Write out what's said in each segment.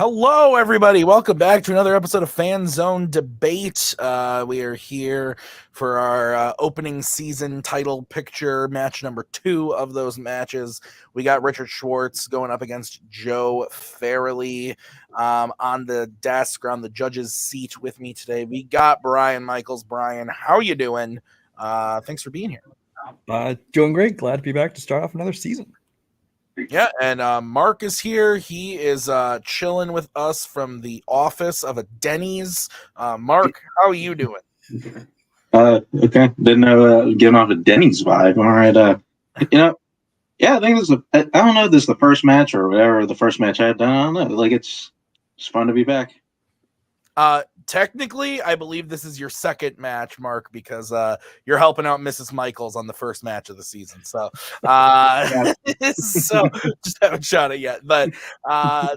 Hello, everybody. Welcome back to another episode of Fanzone Debate. We are here for our opening season title picture, match number 2 of those matches. We got Richard Schwartz going up against Joe Farrelly. On the desk or on the judge's seat with me today, we got Brian Michaels. Brian, how are you doing? Thanks for being here. Doing great. Glad to be back to start off another season. Yeah, and Mark is here. He is chilling with us from the office of a Denny's. Mark, how are you doing? Okay. Didn't know giving off a Denny's vibe. All right. I think I don't know if this is the first match or whatever the first match I had done. I don't know. Like it's fun to be back. Technically, I believe this is your second match, Mark, because you're helping out Mrs. Michaels on the first match of the season. So, so just haven't shot it yet. But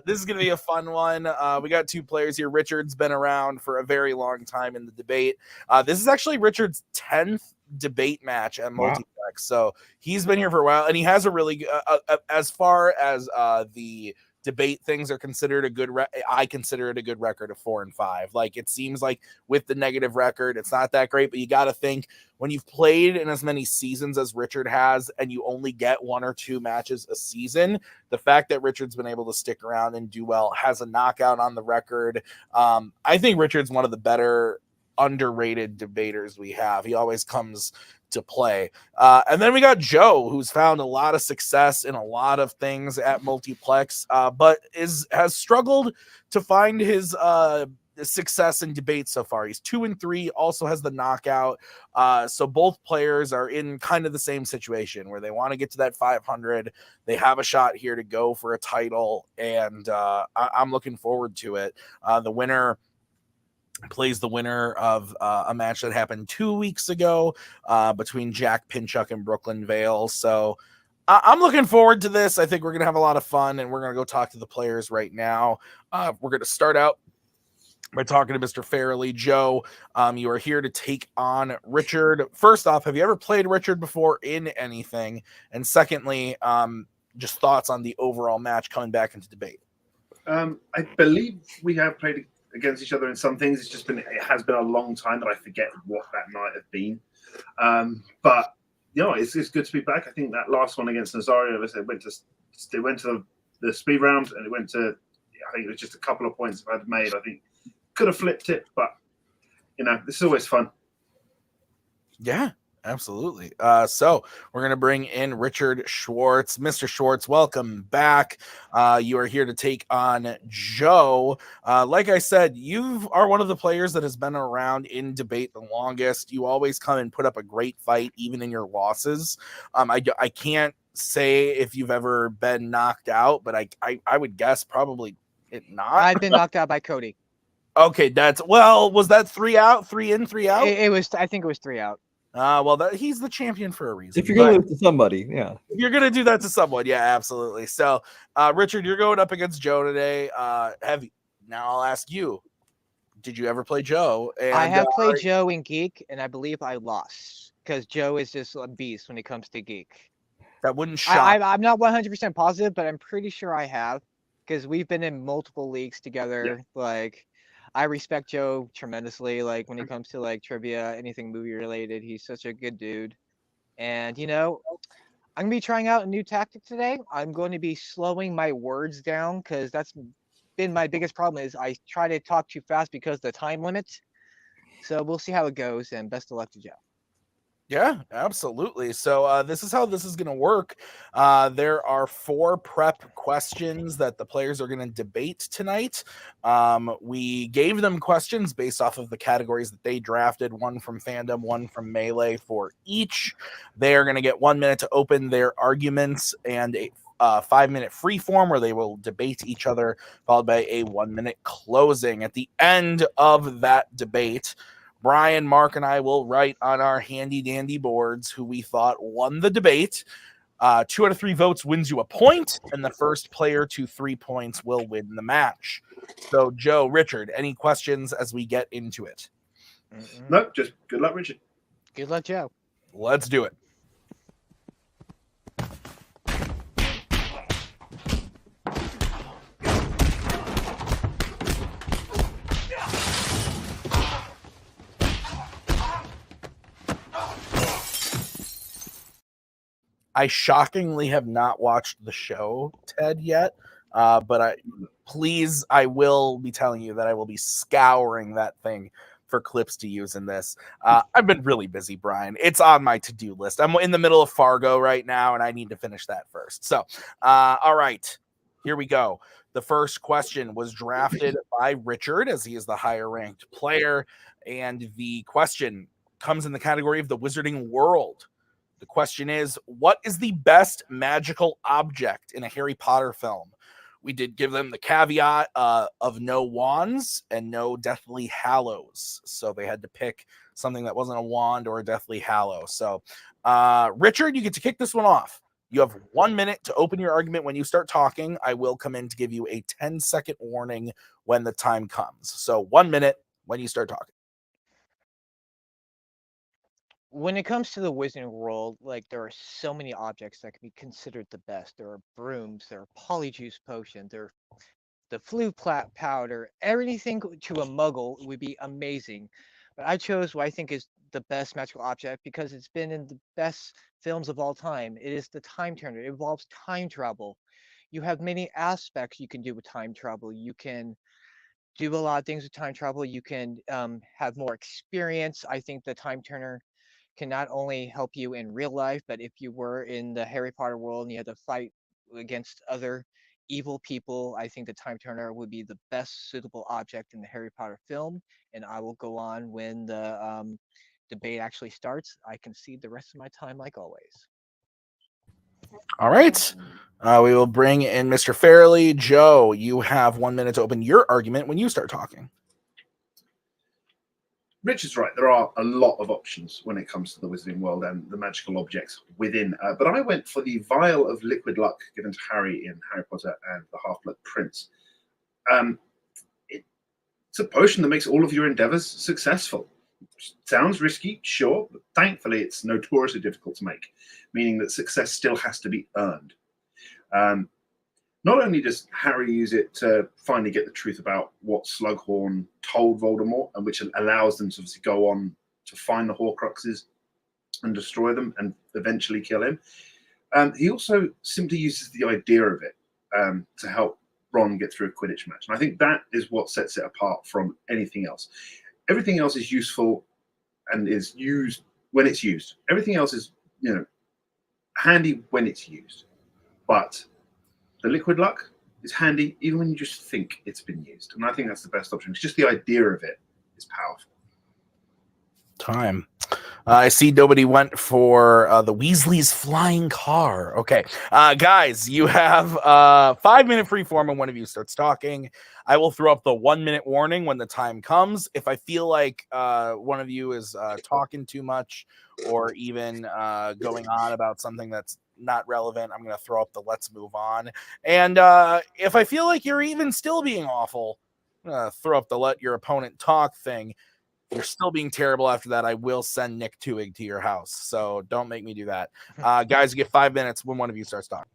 this is going to be a fun one. We got 2 players here. Richard's been around for a very long time in the debate. This is actually Richard's 10th debate match at Multiplex. So he's been here for a while, and he has a really as far as the debate things are considered a good I consider it a good record of 4-5. Like, it seems like with the negative record, it's not that great, but you got to think when you've played in as many seasons as Richard has and you only get 1 or 2 matches a season, the fact that Richard's been able to stick around and do well, has a knockout on the record. I think Richard's one of the better underrated debaters we have. He always comes to play. And then we got Joe, who's found a lot of success in a lot of things at Multiplex, but has struggled to find his success in debate so far. He's 2-3, also has the knockout. So both players are in kind of the same situation where they want to get to that 500. They have a shot here to go for a title, and I'm looking forward to it. The winner plays the winner of a match that happened 2 weeks ago between Jack Pinchuk and Brooklyn Vale. So I'm looking forward to this. I think we're going to have a lot of fun, and we're going to go talk to the players right now. We're going to start out by talking to Mr. Farrelly. Joe, you are here to take on Richard. First off, have you ever played Richard before in anything? And secondly, just thoughts on the overall match coming back into debate. I believe we have played against each other in some things. It has been a long time that I forget what that might have been. But it's good to be back. I think that last one against Nazario, they went to the speed round, and it went to, I think it was just a couple of points I'd made. I think could have flipped it, but this is always fun. Yeah, absolutely. So we're going to bring in Richard Schwartz. Mr. Schwartz, welcome back. You are here to take on Joe. Like I said, you are one of the players that has been around in debate the longest. You always come and put up a great fight, even in your losses. I can't say if you've ever been knocked out, but I would guess probably not. I've been knocked out by Cody. Okay, was that 3 out, 3 in, 3 out? I think it was 3 out. He's the champion for a reason. If you're going to lose to somebody, yeah. If you're going to do that to someone, yeah, absolutely. So, Richard, you're going up against Joe today. Now I'll ask you, did you ever play Joe? And, I have played Joe in Geek, and I believe I lost because Joe is just a beast when it comes to Geek. That wouldn't shock. I'm not 100% positive, but I'm pretty sure I have because we've been in multiple leagues together. Yeah. Like, I respect Joe tremendously. Like, when it comes to like trivia, anything movie related, he's such a good dude. And I'm gonna be trying out a new tactic today. I'm going to be slowing my words down because that's been my biggest problem. Is I try to talk too fast because of the time limit. So we'll see how it goes. And best of luck to Joe. Yeah, absolutely. So this is how this is going to work. There are 4 prep questions that the players are going to debate tonight. We gave them questions based off of the categories that they drafted, 1 from Fandom, 1 from Melee for each. They are going to get 1 minute to open their arguments and a 5-minute free form where they will debate each other, followed by a 1-minute closing. At the end of that debate, Brian, Mark, and I will write on our handy-dandy boards who we thought won the debate. 2 out of 3 votes wins you a point, and the first player to 3 points will win the match. So, Joe, Richard, any questions as we get into it? No, just good luck, Richard. Good luck, Joe. Let's do it. I shockingly have not watched the show, Ted, yet. But I will be telling you that I will be scouring that thing for clips to use in this. I've been really busy, Brian. It's on my to-do list. I'm in the middle of Fargo right now, and I need to finish that first. So, all right, here we go. The first question was drafted by Richard, as he is the higher-ranked player, and the question comes in the category of the Wizarding World. The question is, what is the best magical object in a Harry Potter film? We did give them the caveat of no wands and no Deathly Hallows. So they had to pick something that wasn't a wand or a Deathly Hallow. So, Richard, you get to kick this one off. You have 1 minute to open your argument. When you start talking, I will come in to give you a 10-second warning when the time comes. So 1 minute when you start talking. When it comes to the Wizarding World, like there are so many objects that can be considered the best. There are brooms, there are polyjuice potions, there are the flu powder. Everything to a Muggle would be amazing. But I chose what I think is the best magical object because it's been in the best films of all time. It is the Time Turner. It involves time travel. You have many aspects you can do with time travel. You can do a lot of things with time travel. You can have more experience. I think the Time Turner can not only help you in real life, but if you were in the Harry Potter world and you had to fight against other evil people, I think the Time Turner would be the best suitable object in the Harry Potter film. And I will go on when the debate actually starts. I concede the rest of my time, like always. All right. We will bring in Mr. Farrelly. Joe, you have 1 minute to open your argument when you start talking. Rich is right. There are a lot of options when it comes to the Wizarding World and the magical objects within. But I went for the vial of liquid luck given to Harry in Harry Potter and the Half-Blood Prince. It's a potion that makes all of your endeavors successful. Sounds risky, sure, but thankfully it's notoriously difficult to make, meaning that success still has to be earned. Not only does Harry use it to finally get the truth about what Slughorn told Voldemort, and which allows them to obviously go on to find the Horcruxes and destroy them and eventually kill him, he also simply uses the idea of it to help Ron get through a Quidditch match. And I think that is what sets it apart from anything else. Everything else is useful and is used when it's used. Everything else is, handy when it's used. But the liquid luck is handy even when you just think it's been used. And I think that's the best option. It's just the idea of it is powerful. Time. I see nobody went for the Weasley's flying car. Okay. Guys, you have 5 minute free form when one of you starts talking. I will throw up the 1 minute warning when the time comes. If I feel like one of you is talking too much or even going on about something that's not relevant, I'm going to throw up the let's move on. And if I feel like you're even still being awful, I'm going to throw up the let your opponent talk thing. If you're still being terrible after that, I will send Nick Tuig to your house. So don't make me do that. Guys, you get 5 minutes when one of you starts talking.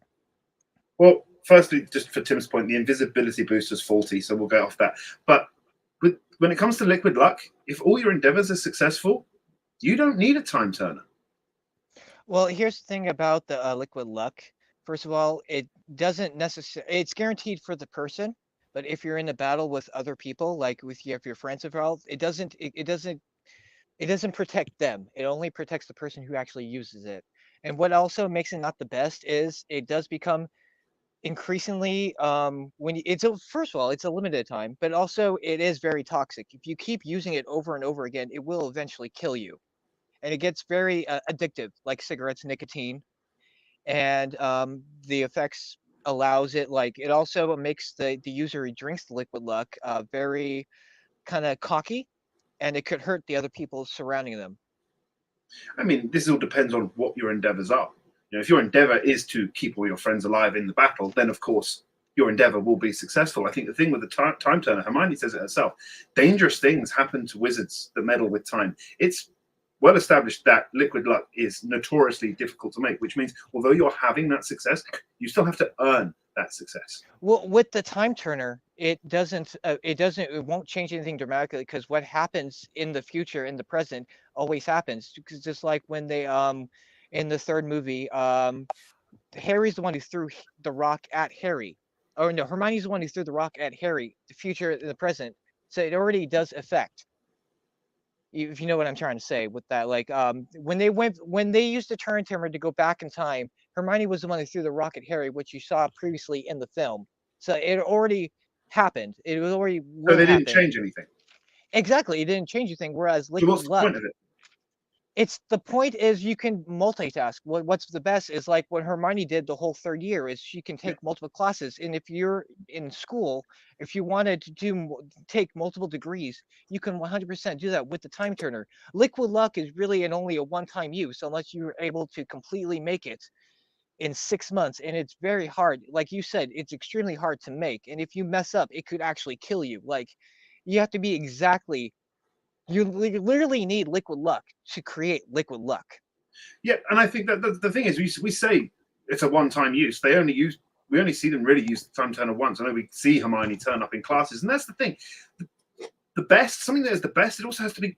Well, firstly, just for Tim's point, the invisibility boost is faulty, so we'll get off that. But when it comes to liquid luck, if all your endeavors are successful, you don't need a time turner. Well, here's the thing about the liquid luck. First of all, it doesn't necessarily, it's guaranteed for the person. But if you're in a battle with other people, like with your friends involved, it doesn't protect them. It only protects the person who actually uses it. And what also makes it not the best is it does become increasingly first of all, it's a limited time, but also it is very toxic. If you keep using it over and over again, it will eventually kill you. And it gets very addictive, like cigarettes, nicotine, and the effects allows it, like it also makes the user who drinks the liquid luck very kind of cocky, and it could hurt the other people surrounding them. I mean, this all depends on what your endeavors are. If your endeavor is to keep all your friends alive in the battle, then of course your endeavor will be successful. I think the thing with the time turner, Hermione says it herself, dangerous things happen to wizards that meddle with time. It's well established that liquid luck is notoriously difficult to make, which means although you're having that success, you still have to earn that success. Well, with the time turner, it won't change anything dramatically, because what happens in the future, in the present, always happens. Because just like when they in the third movie, Harry's the one who threw the rock at Harry. Or no, Hermione's the one who threw the rock at Harry, the future and the present. So it already does affect. If you know what I'm trying to say with that, like when they used the turn timer to go back in time, Hermione was the one who threw the rock at Harry, which you saw previously in the film. So it already happened. It was already So they didn't change anything. Exactly, it didn't change anything. Whereas So Liquid what's the Luck, point of it? it's the point is you can multitask. What's the best is like what Hermione did the whole third year is she can take multiple classes. And if you're in school, if you wanted to take multiple degrees, you can 100% do that with the time turner. Liquid Luck is really only a one-time use unless you're able to completely make it in 6 months. And it's very hard. Like you said, it's extremely hard to make. And if you mess up, it could actually kill you. Like you have to be exactly. You literally need Liquid Luck to create Liquid Luck. Yeah, and I think that the thing is, we say it's a one-time use. We only see them really use the time turner once. I know we see Hermione turn up in classes, and that's the thing. The best, something that is the best, it also has to be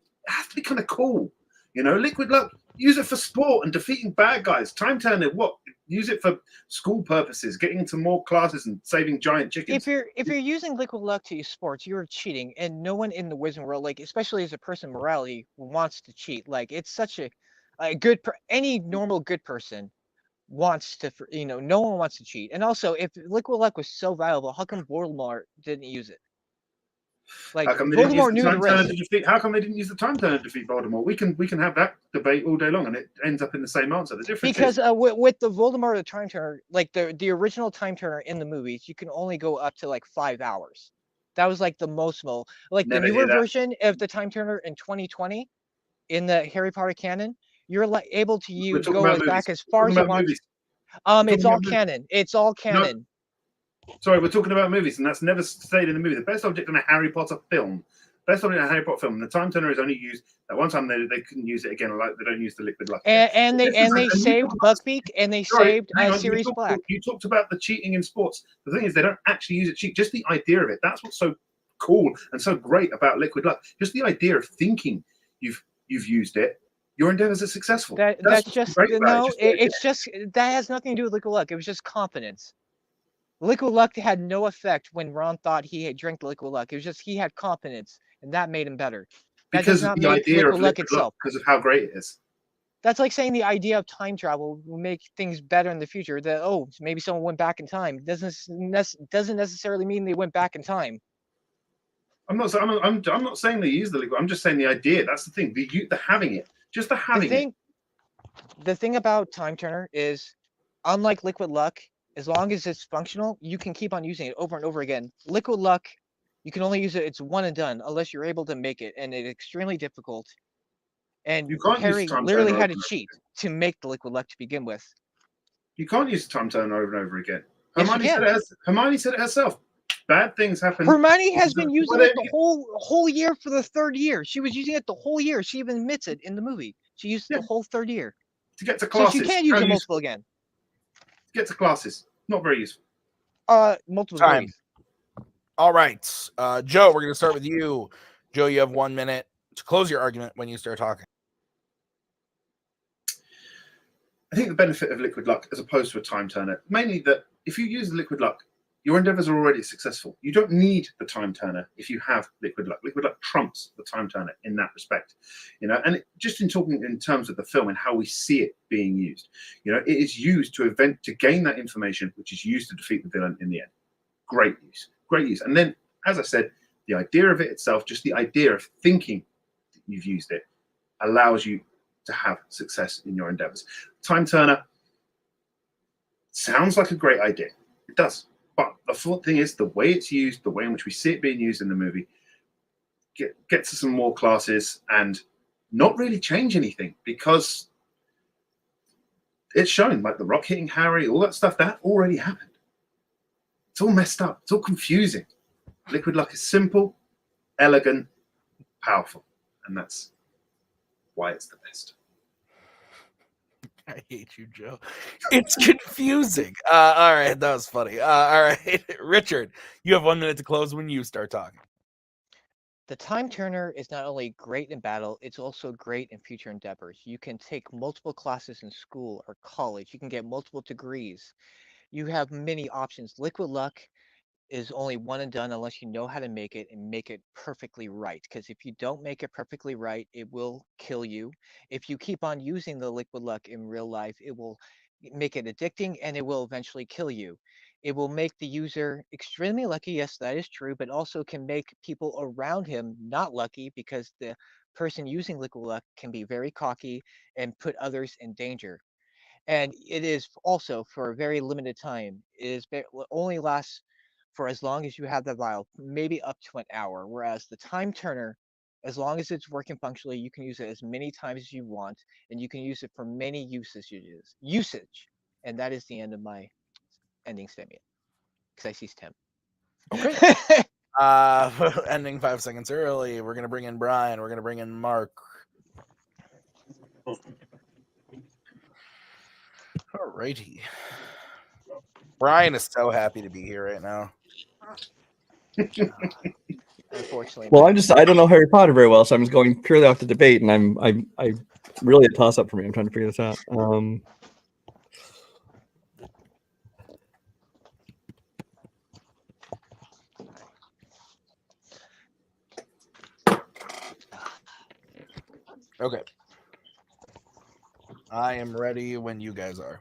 kind of cool. You know, Liquid Luck, use it for sport and defeating bad guys. Time turner, what? Use it for school purposes, getting into more classes and saving giant chickens. If you're using Liquid Luck to use sports, you're cheating, and no one in the Wizarding world, like especially as a person morality, wants to cheat. Like it's such a good any normal good person wants to, no one wants to cheat. And also, if Liquid Luck was so valuable, how come Voldemort didn't use it? Like how come they Voldemort didn't use the time turner to defeat? How come they didn't use the time turner to defeat Voldemort? We can have that debate all day long, and it ends up in the same answer. The difference because with the Voldemort the time turner, like the original time turner in the movies, you can only go up to like 5 hours. That was like the most like Never the newer version of the time turner in 2020 in the Harry Potter canon. You're like able to go back as far as you want. It's all canon. It's all canon. No. Sorry, we're talking about movies, and that's never stayed in the movie. The best object in a Harry Potter film, the time turner is only used that one time. They couldn't use it again. Like they don't use the Liquid Luck. And they saved Buckbeak and they saved Sirius Black. You talked about the cheating in sports. The thing is, they don't actually use it cheat. Just the idea of it. That's what's so cool and so great about Liquid Luck. Just the idea of thinking you've used it. Your endeavors are successful. That's just no. It's just that has nothing to do with Liquid Luck. It was just confidence. Liquid Luck had no effect when Ron thought he had drank Liquid Luck. It was just he had confidence, and that made him better. That because does not the make idea Liquid of Luck Liquid itself. Because of how great it is. That's like saying the idea of time travel will make things better in the future. That maybe someone went back in time doesn't necessarily mean they went back in time. I'm not saying they use the Liquid. I'm just saying the idea. That's the thing. The having it. Just the having it. The thing about Time Turner is, unlike Liquid Luck, as long as it's functional, you can keep on using it over and over again. Liquid Luck, you can only use it, it's one and done, unless you're able to make it, and it's extremely difficult. And Harry literally had to cheat to make the Liquid Luck to begin with. You can't use the Time Turner over and over again. Hermione said it herself. Bad things happen. Hermione has been using it the whole year for the third year. She was using it the whole year. She even admits it in the movie. She used it the whole third year. To get to classes. So she can't use it multiple again. To get to classes. Not very useful. Multiple time. degrees. All right. Joe, we're going to start with you. Joe, you have 1 minute to close your argument when you start talking. I think the benefit of Liquid Luck as opposed to a Time Turner, mainly that if you use Liquid Luck, your endeavors are already successful. You don't need the Time Turner if you have Liquid Luck. Liquid Luck trumps the Time Turner in that respect, And just in talking in terms of the film and how we see it being used, it is used to gain that information, which is used to defeat the villain in the end. Great use. And then, as I said, the idea of it itself, just the idea of thinking that you've used it, allows you to have success in your endeavors. Time Turner sounds like a great idea. It does. But the thing is, the way it's used, the way in which we see it being used in the movie, get to some more classes and not really change anything because it's shown, like the rock hitting Harry, all that stuff, that already happened. It's all messed up. It's all confusing. Liquid Luck is simple, elegant, powerful, and that's why it's the best. I hate you, Joe. It's confusing. All right, that was funny. All right, Richard, you have 1 minute to close when you start talking. The time turner is not only great in battle, it's also great in future endeavors. You can take multiple classes in school or college. You can get multiple degrees. You have many options. Liquid luck is only one and done unless you know how to make it and make it perfectly right. Because if you don't make it perfectly right, it will kill you. If you keep on using the liquid luck in real life, it will make it addicting and it will eventually kill you. It will make the user extremely lucky. Yes, that is true, but also can make people around him not lucky because the person using liquid luck can be very cocky and put others in danger. And it is also for a very limited time. It is only lasts for as long as you have the vial, maybe up to an hour. Whereas the time turner, as long as it's working functionally, you can use it as many times as you want, and you can use it for many usages. And that is the end of my ending statement. Because I see Tim. Okay. Ending 5 seconds early. We're gonna bring in Brian. We're gonna bring in Mark. Alrighty. Brian is so happy to be here right now. Unfortunately. Well, I don't know Harry Potter very well, so I'm just going purely off the debate, and I'm really a toss up for me. I'm trying to figure this out. Okay. I am ready when you guys are.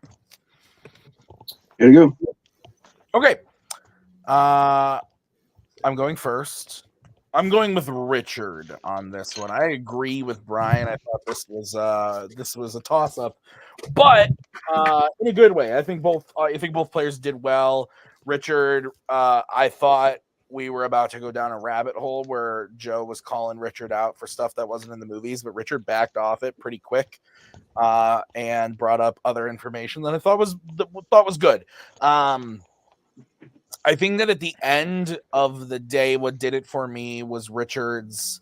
Here we go. Okay. I'm going first. I'm going with Richard on this one. I agree with Brian. I thought this was a toss up, but in a good way. I think both players did well. Richard, I thought we were about to go down a rabbit hole where Joe was calling Richard out for stuff that wasn't in the movies, but Richard backed off it pretty quick and brought up other information that I thought was good. I think that at the end of the day, what did it for me was Richard's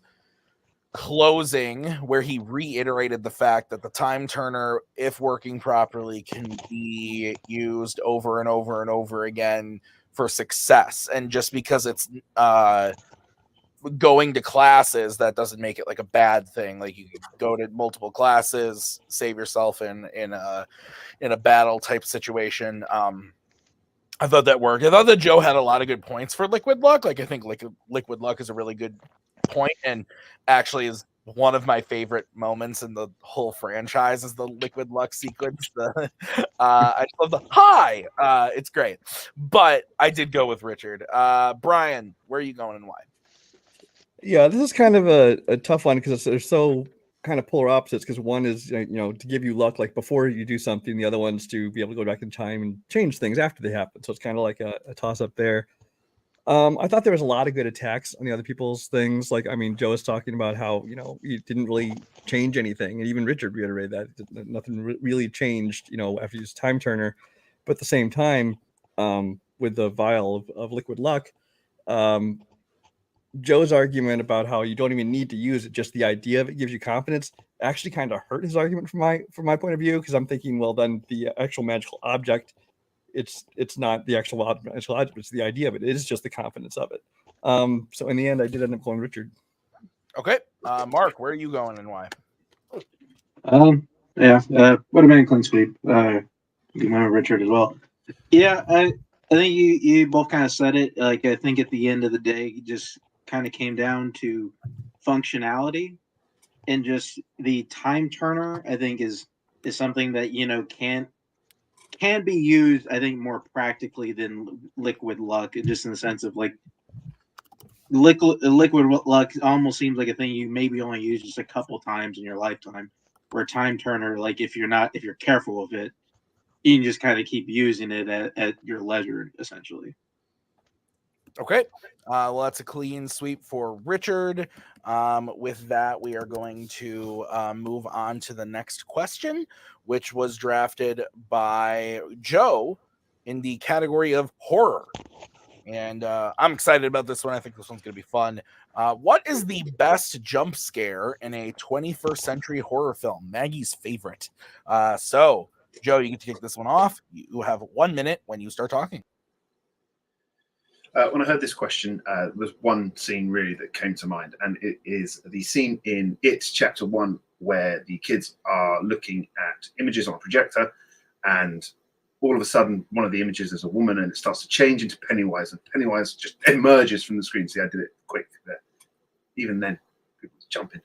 closing, where he reiterated the fact that the time turner, if working properly, can be used over and over and over again for success. And just because it's going to classes, that doesn't make it like a bad thing. Like, you could go to multiple classes, save yourself in a battle type situation. I thought that worked. I thought that Joe had a lot of good points for liquid luck. Like, I think liquid luck is a really good point, and actually is one of my favorite moments in the whole franchise is the liquid luck sequence. I just love the hi. It's great. But I did go with Richard. Brian, where are you going and why? Yeah, this is kind of a tough one because they're so kind of polar opposites. Because one is to give you luck like before you do something, the other one's to be able to go back in time and change things after they happen. So it's kind of like a toss up there. I thought there was a lot of good attacks on the other people's things. Like, I mean, Joe was talking about how you didn't really change anything, and even Richard reiterated that nothing really changed. After you use time turner, but at the same time, with the vial of liquid luck. Joe's argument about how you don't even need to use it, just the idea of it gives you confidence, actually kind of hurt his argument from my point of view, because I'm thinking, well, then the actual magical object, it's not the actual magical object, it's the idea of it. It is just the confidence of it. So in the end, I did end up going Richard. Okay, Mark, where are you going and why? Yeah, would have been a clean sweep. Richard as well. Yeah, I think you both kind of said it. Like, I think at the end of the day, it just kind of came down to functionality, and just the time turner, I think is something that can be used, I think, more practically than liquid luck, just in the sense of like liquid luck almost seems like a thing you maybe only use just a couple times in your lifetime, where time turner, like if you're careful with it, you can just kind of keep using it at your leisure, essentially. Okay. Well, that's a clean sweep for Richard. With that, we are going to move on to the next question, which was drafted by Joe in the category of horror. And I'm excited about this one. I think this one's going to be fun. What is the best jump scare in a 21st century horror film? Maggie's favorite. So, Joe, you get to kick this one off. You have 1 minute when you start talking. When I heard this question, there was one scene really that came to mind, and it is the scene in It Chapter 1 where the kids are looking at images on a projector, and all of a sudden one of the images is a woman, and it starts to change into Pennywise, and Pennywise just emerges from the screen. See, I did it quick there. Even then, people jumping.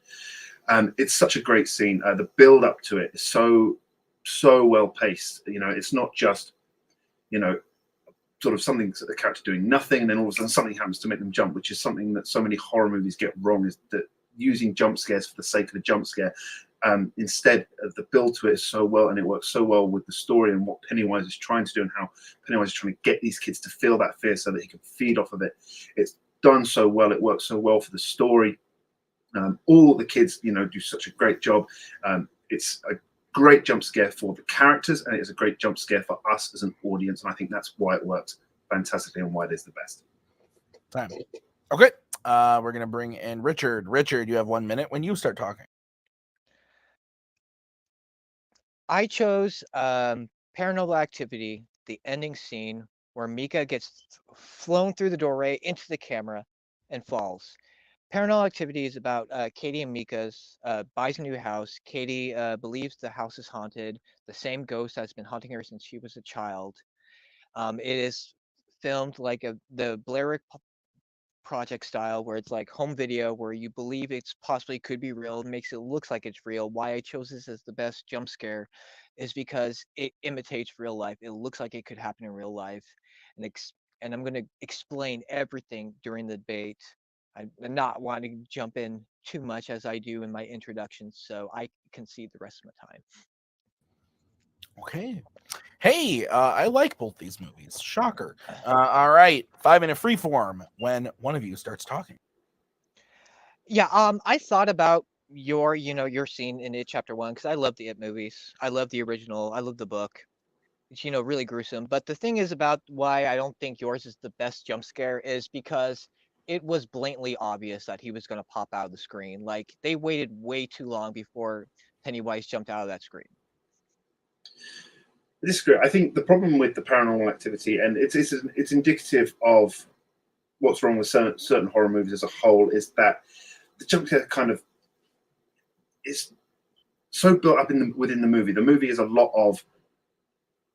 It's such a great scene. The build up to it is so well paced. You know, it's not just, you know, sort of something that the character doing nothing, and then all of a sudden something happens to make them jump, which is something that so many horror movies get wrong, is that using jump scares for the sake of the jump scare. Instead, the build to it is so well, and it works so well with the story and what Pennywise is trying to do, and how Pennywise is trying to get these kids to feel that fear so that he can feed off of it. It's done so well. It works so well for the story. All the kids, you know, do such a great job. It's a great jump scare for the characters, and it's a great jump scare for us as an audience, and I think that's why it works fantastically and why it is the best. Time. Okay, we're gonna bring in Richard. Richard, you have 1 minute when you start talking. I chose Paranormal Activity, the ending scene where Mika gets flown through the doorway into the camera and falls. Paranormal Activity is about Katie and Mika's buys a new house. Katie believes the house is haunted, the same ghost that's been haunting her since she was a child. It is filmed like the Blair Witch Project style, where it's like home video, where you believe it's possibly could be real, makes it look like it's real. Why I chose this as the best jump scare is because it imitates real life. It looks like it could happen in real life, and I'm going to explain everything during the debate. I'm not wanting to jump in too much as I do in my introduction, so I can see the rest of my time. Okay. Hey, I like both these movies. Shocker. All right, 5-minute freeform when one of you starts talking. Yeah, I thought about your scene in It Chapter 1, because I love the It movies. I love the original. I love the book. It's, really gruesome. But the thing is about why I don't think yours is the best jump scare is because it was blatantly obvious that he was going to pop out of the screen. Like, they waited way too long before Pennywise jumped out of that screen. This is great. I think the problem with the Paranormal Activity, and it's indicative of what's wrong with certain horror movies as a whole, is that the jump scare kind of is so built up within the movie. The movie is a lot of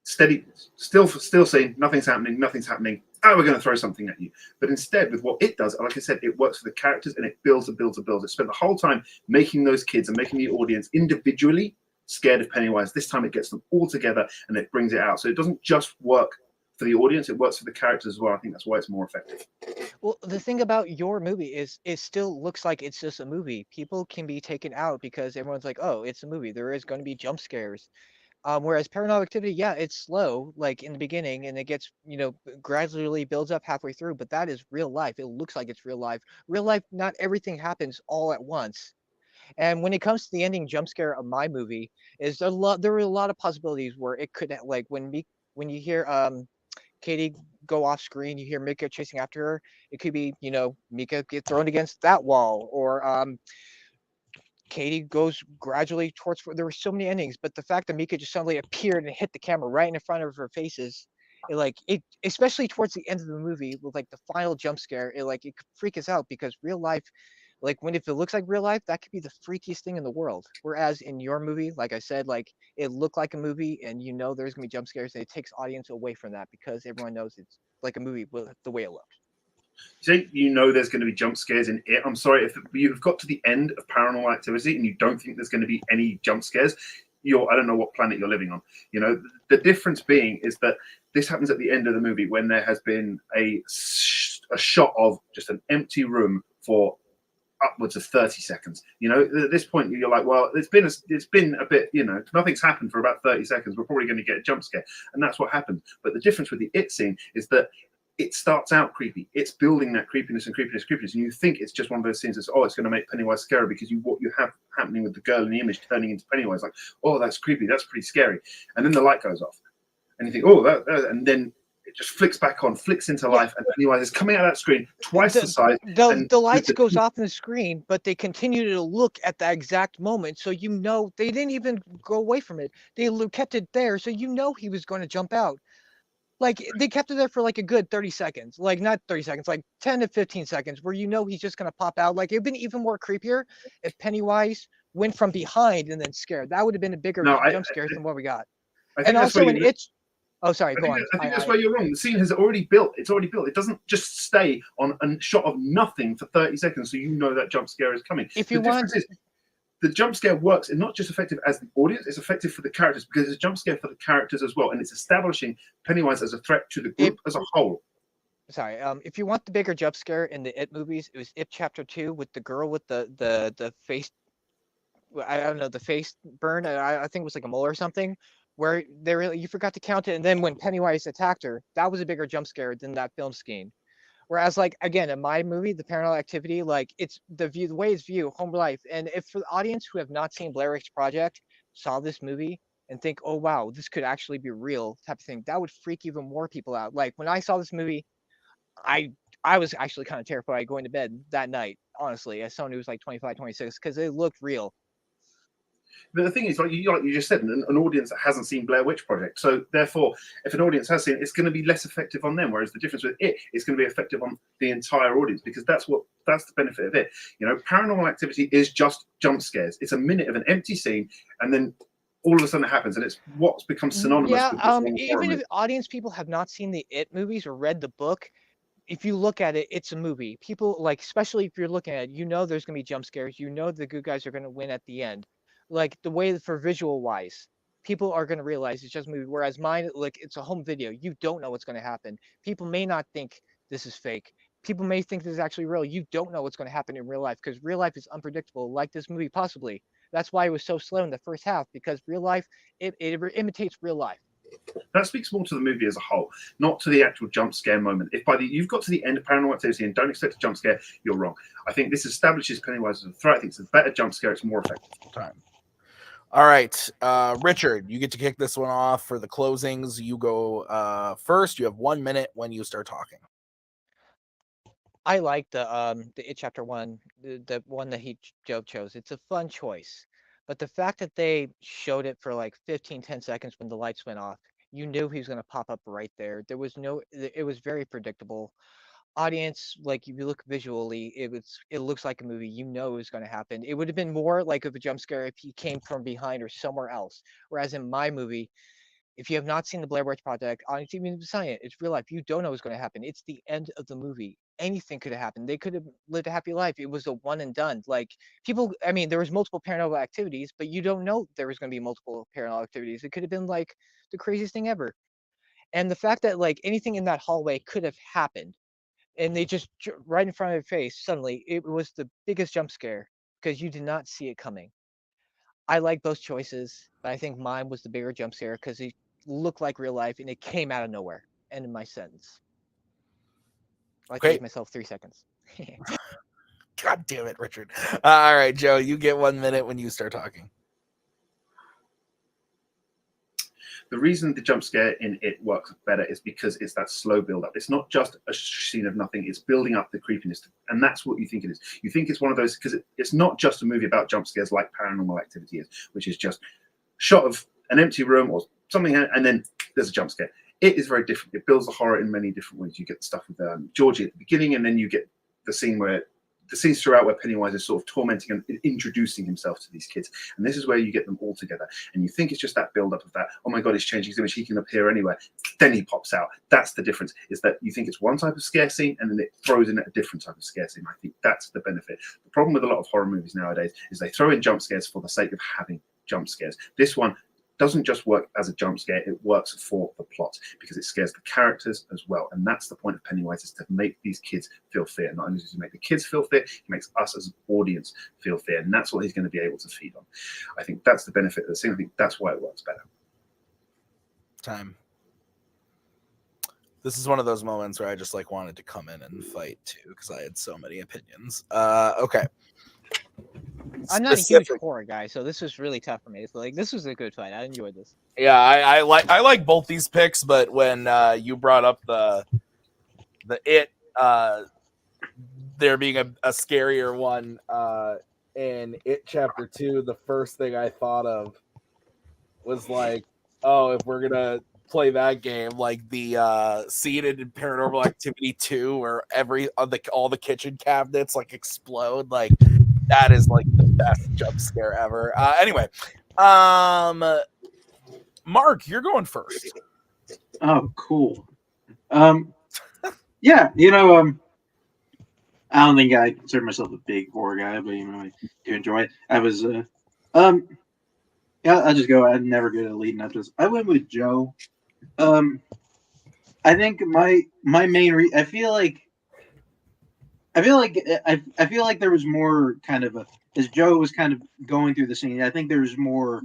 steady, still saying nothing's happening. Oh, we're going to throw something at you. But instead, with what it does, like I said, it works for the characters, and it builds and builds and builds. It spent the whole time making those kids and making the audience individually scared of Pennywise. This time it gets them all together and it brings it out. So it doesn't just work for the audience, it works for the characters as well. I think that's why it's more effective. Well, the thing about your movie is it still looks like it's just a movie. People can be taken out because everyone's like, oh, it's a movie. There is going to be jump scares. Whereas Paranormal Activity, yeah, it's slow, like in the beginning, and it gets, gradually builds up halfway through. But that is real life. It looks like it's real life. Real life, not everything happens all at once. And when it comes to the ending jump scare of my movie, there were a lot of possibilities where it could, like, when you hear Katie go off screen, you hear Mika chasing after her. It could be, Mika get thrown against that wall, or Katie goes gradually towards. There were so many endings, but the fact that Mika just suddenly appeared and hit the camera right in front of her faces, it especially towards the end of the movie with like the final jump scare, it could freak us out, because real life, like if it looks like real life, that could be the freakiest thing in the world. Whereas in your movie, like I said, like it looked like a movie, and there's gonna be jump scares, and it takes audience away from that because everyone knows it's like a movie with the way it looks. Say there's going to be jump scares in it. I'm sorry, if you've got to the end of Paranormal Activity and you don't think there's going to be any jump scares, I don't know what planet you're living on. The difference being is that this happens at the end of the movie when there has been a shot of just an empty room for upwards of 30 seconds. At this point you're like, well, it's been a bit, nothing's happened for about 30 seconds. We're probably going to get a jump scare, and that's what happens. But the difference with the It scene is that it starts out creepy. It's building that creepiness, and you think it's just one of those scenes that's, it's going to make Pennywise scary, because what you have happening with the girl in the image turning into Pennywise, like, oh, that's creepy, that's pretty scary. And then the light goes off, and you think, oh, and then it just flicks back on, flicks into life, and Pennywise is coming out of that screen twice the size. The lights goes off on the screen, but they continue to look at that exact moment, so they didn't even go away from it. They kept it there, so he was going to jump out. Like they kept it there for like a good 30 seconds, like not 30 seconds, like 10 to 15 seconds, where he's just gonna pop out. Like it'd been even more creepier if Pennywise went from behind and then scared. That would have been a bigger No, jump scare than what we got. I think And that's also where in you. Itch. Oh, sorry, go on. I think that's where you're wrong. The scene has already built. It's already built. It doesn't just stay on a shot of nothing for 30 seconds, so you know that jump scare is coming. If you want, the jump scare works and not just effective as the audience, it's effective for the characters because it's a jump scare for the characters as well, and it's establishing Pennywise as a threat to the group as a whole. Sorry, if you want the bigger jump scare in the It movies, it was It Chapter 2 with the girl with the face, I don't know, the face burn. I think it was like a mole or something, where you forgot to count it, and then when Pennywise attacked her, that was a bigger jump scare than that film scene. Whereas, like, again, in my movie, The Paranormal Activity, like, it's the way it's viewed, home life. And if for the audience who have not seen Blair Witch Project saw this movie and think, oh, wow, this could actually be real type of thing, that would freak even more people out. Like, when I saw this movie, I was actually kind of terrified going to bed that night, honestly, as someone who was like 25, 26, because it looked real. But the thing is, like you just said, an audience that hasn't seen Blair Witch Project. So therefore, if an audience has seen it, it's going to be less effective on them. Whereas the difference with it's going to be effective on the entire audience because that's the benefit of it. Paranormal Activity is just jump scares. It's a minute of an empty scene, and then all of a sudden it happens, and it's what's become synonymous. Yeah, with even if audience people have not seen the It movies or read the book, if you look at it, it's a movie. People, like, especially if you're looking at it, there's going to be jump scares. The good guys are going to win at the end. Like, the way for visual wise, people are going to realize it's just a movie. Whereas mine, like, it's a home video. You don't know what's going to happen. People may not think this is fake. People may think this is actually real. You don't know what's going to happen in real life because real life is unpredictable, like this movie possibly. That's why it was so slow in the first half, because real life, it imitates real life. That speaks more to the movie as a whole, not to the actual jump scare moment. If you've got to the end of Paranormal Activity and don't expect a jump scare, you're wrong. I think this establishes Pennywise as a threat. I think it's a better jump scare. It's more effective. Time. All right, Richard, you get to kick this one off for the closings. You go first. You have 1 minute when you start talking. I like the It Chapter 1, the one that Joe chose. It's a fun choice. But the fact that they showed it for like 10 seconds when the lights went off, you knew he was going to pop up right there. It was very predictable. Audience, like, if you look visually, it looks like a movie. You know it was going to happen. It would have been more like of a jump scare if he came from behind or somewhere else. Whereas in my movie, if you have not seen the Blair Witch Project, audience, even saying it, it's real life. You don't know what's going to happen. It's the end of the movie. Anything could have happened. They could have lived a happy life. It was a one and done. Like, people, I mean, there was multiple paranormal activities, but you don't know there was going to be multiple paranormal activities. It could have been like the craziest thing ever. And the fact that like anything in that hallway could have happened, and they just right in front of your face, suddenly it was the biggest jump scare because you did not see it coming. I like both choices, but I think mine was the bigger jump scare because it looked like real life and it came out of nowhere. End of my sentence. I like to give myself 3 seconds. God damn it, Richard. All right, Joe, you get 1 minute when you start talking. The reason the jump scare in it works better is because it's that slow build up. It's not just a scene of nothing. It's building up the creepiness. And that's what you think it is. You think it's one of those, because it's not just a movie about jump scares like Paranormal Activity is, which is just shot of an empty room or something, and then there's a jump scare. It is very different. It builds the horror in many different ways. You get the stuff with Georgie at the beginning, and then you get the scenes throughout where Pennywise is sort of tormenting and introducing himself to these kids. And this is where you get them all together. And you think it's just that build-up of that, oh my God, he's changing his image, he can appear anywhere. Then he pops out. That's the difference, is that you think it's one type of scare scene and then it throws in a different type of scare scene. I think that's the benefit. The problem with a lot of horror movies nowadays is they throw in jump scares for the sake of having jump scares. This one doesn't just work as a jump scare, it works for the plot because it scares the characters as well. And that's the point of Pennywise, is to make these kids feel fear. Not only does he make the kids feel fear, he makes us as an audience feel fear. And that's what he's going to be able to feed on. I think that's the benefit of the scene. I think that's why it works better. Time. This is one of those moments where I just like wanted to come in and fight too, because I had so many opinions. Okay. I'm not a huge horror guy, so this was really tough for me. It's like, this was a good fight. I enjoyed this. Yeah, I like both these picks, but when you brought up the there being a scarier one in It Chapter 2, the first thing I thought of was like, oh, if we're gonna play that game, like the scene in Paranormal Activity 2 where all the kitchen cabinets like explode, like that is like the best jump scare ever. Anyway, Mark, you're going first. Oh, cool. Yeah, I don't think I consider myself a big horror guy, but I do enjoy it. Yeah, I'll just go. I'm never good at leading up to this. I went with Joe. I think my main I feel like there was more kind of as Joe was kind of going through the scene. I think there was more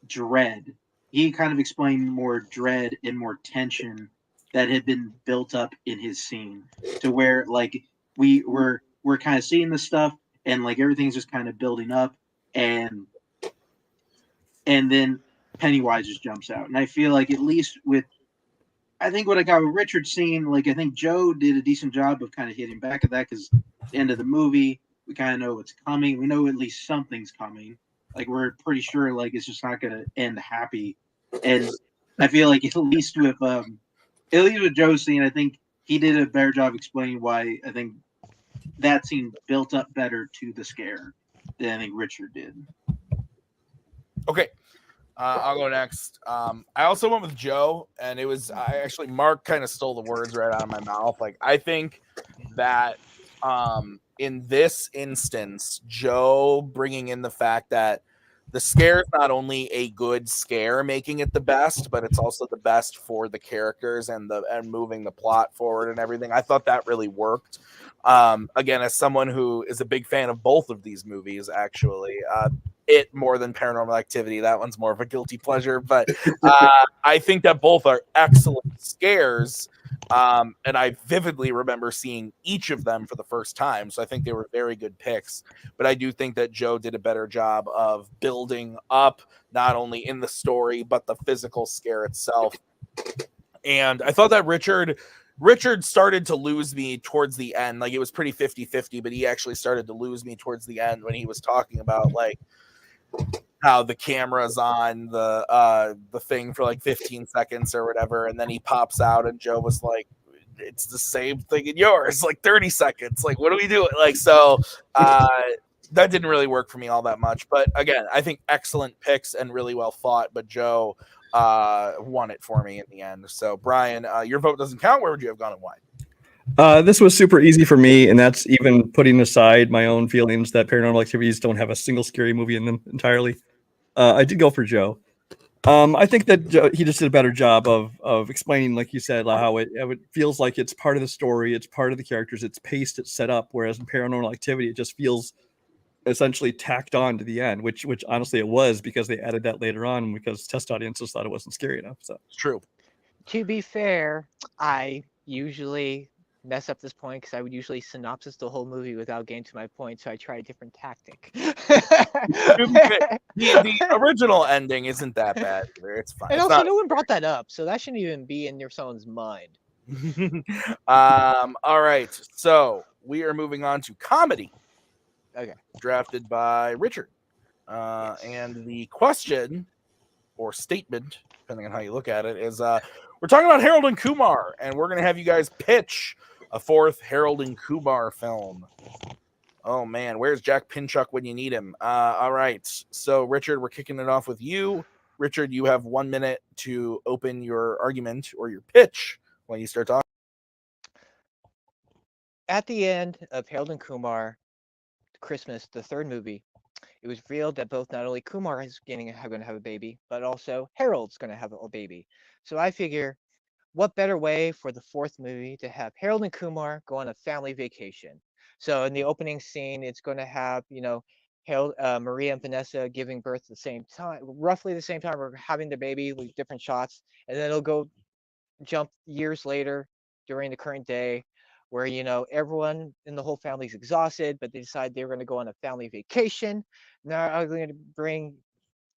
dread. He kind of explained more dread and more tension that had been built up in his scene, to where like we're kind of seeing this stuff and like everything's just kind of building up, and then Pennywise just jumps out. And I feel like at least I think what I got with Richard's scene, like I think Joe did a decent job of kind of hitting back at that, because at the end of the movie, we kind of know what's coming. We know at least something's coming. Like we're pretty sure like it's just not going to end happy. And I feel like at least with Joe's scene, I think he did a better job explaining why I think that scene built up better to the scare than I think Richard did. Okay. I'll go next. I also went with Joe, and Mark kind of stole the words right out of my mouth. Like, I think that in this instance, Joe bringing in the fact that the scare is not only a good scare, making it the best, but it's also the best for the characters and moving the plot forward and everything. I thought that really worked. Again, as someone who is a big fan of both of these movies, actually, it more than Paranormal Activity. That one's more of a guilty pleasure, but I think that both are excellent scares. And I vividly remember seeing each of them for the first time. So I think they were very good picks, but I do think that Joe did a better job of building up, not only in the story, but the physical scare itself. And I thought that Richard started to lose me towards the end. Like it was pretty 50-50, but he actually started to lose me towards the end when he was talking about like how the camera's on the thing for like 15 seconds or whatever, and then he pops out and Joe was like, it's the same thing in yours, like 30 seconds. Like, what are we doing? Like, so that didn't really work for me all that much. But again, I think excellent picks and really well fought, but Joe won it for me in the end. So Brian, your vote doesn't count. Where would you have gone and why? This was super easy for me, and that's even putting aside my own feelings that Paranormal Activities don't have a single scary movie in them entirely. I did go for Joe. I think that Joe, he just did a better job of explaining, like you said, how it feels like it's part of the story, it's part of the characters, it's paced, it's set up. Whereas in Paranormal Activity, it just feels essentially tacked on to the end, which honestly it was, because they added that later on because test audiences thought it wasn't scary enough. So it's true. To be fair, I usually mess up this point because I would usually synopsis the whole movie without getting to my point, so I try a different tactic. the original ending isn't that bad either. It's fine. And also, no one brought that up, so that shouldn't even be in someone's mind. All right, so we are moving on to comedy. Okay. Drafted by Richard. And the question or statement, depending on how you look at it, is we're talking about Harold and Kumar, and we're going to have you guys pitch a fourth Harold and Kumar film. Oh, man, where's Jack Pinchuk when you need him? All right, so Richard, we're kicking it off with you. Richard, you have 1 minute to open your argument or your pitch when you start talking. At the end of Harold and Kumar, Christmas, the third movie, it was revealed that both not only Kumar is going to have a baby, but also Harold's going to have a baby. So I figure, what better way for the fourth movie to have Harold and Kumar go on a family vacation? So in the opening scene, it's going to have, Harold, Maria and Vanessa giving birth at the same time, roughly the same time, or having the baby with different shots. And then it'll go jump years later during the current day, where everyone in the whole family's exhausted, but they decide they're going to go on a family vacation. Now I'm going to bring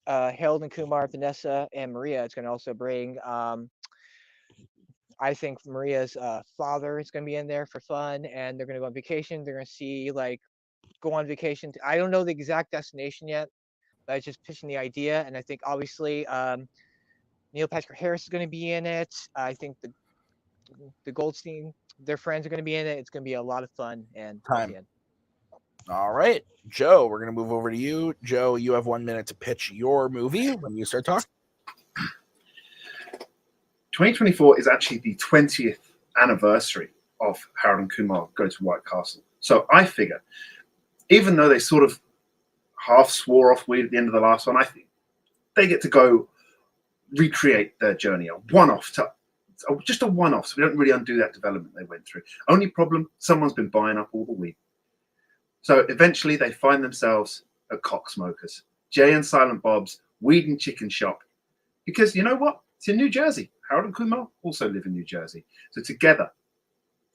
Harold and Kumar, Vanessa, and Maria. It's going to also bring I think Maria's father is going to be in there for fun, and they're going to go on vacation. They're going to go on vacation. I don't know the exact destination yet, but I was just pitching the idea, and I think obviously Neil Patrick Harris is going to be in it. I think the Goldstein, their friends are going to be in it. It's going to be a lot of fun. And that's the end. All right, Joe, we're going to move over to you. Joe, you have 1 minute to pitch your movie when you start talking. 2024 is actually the 20th anniversary of Harold and Kumar Go to White Castle. So I figure, even though they sort of half swore off weed at the end of the last one, I think they get to go recreate their journey, a one-off, just a one-off, so we don't really undo that development they went through. Only problem, someone's been buying up all the weed. So eventually they find themselves at Cocksmokers, Jay and Silent Bob's weed and chicken shop. Because you know what? It's in New Jersey. Harold and Kumar also live in New Jersey. So together,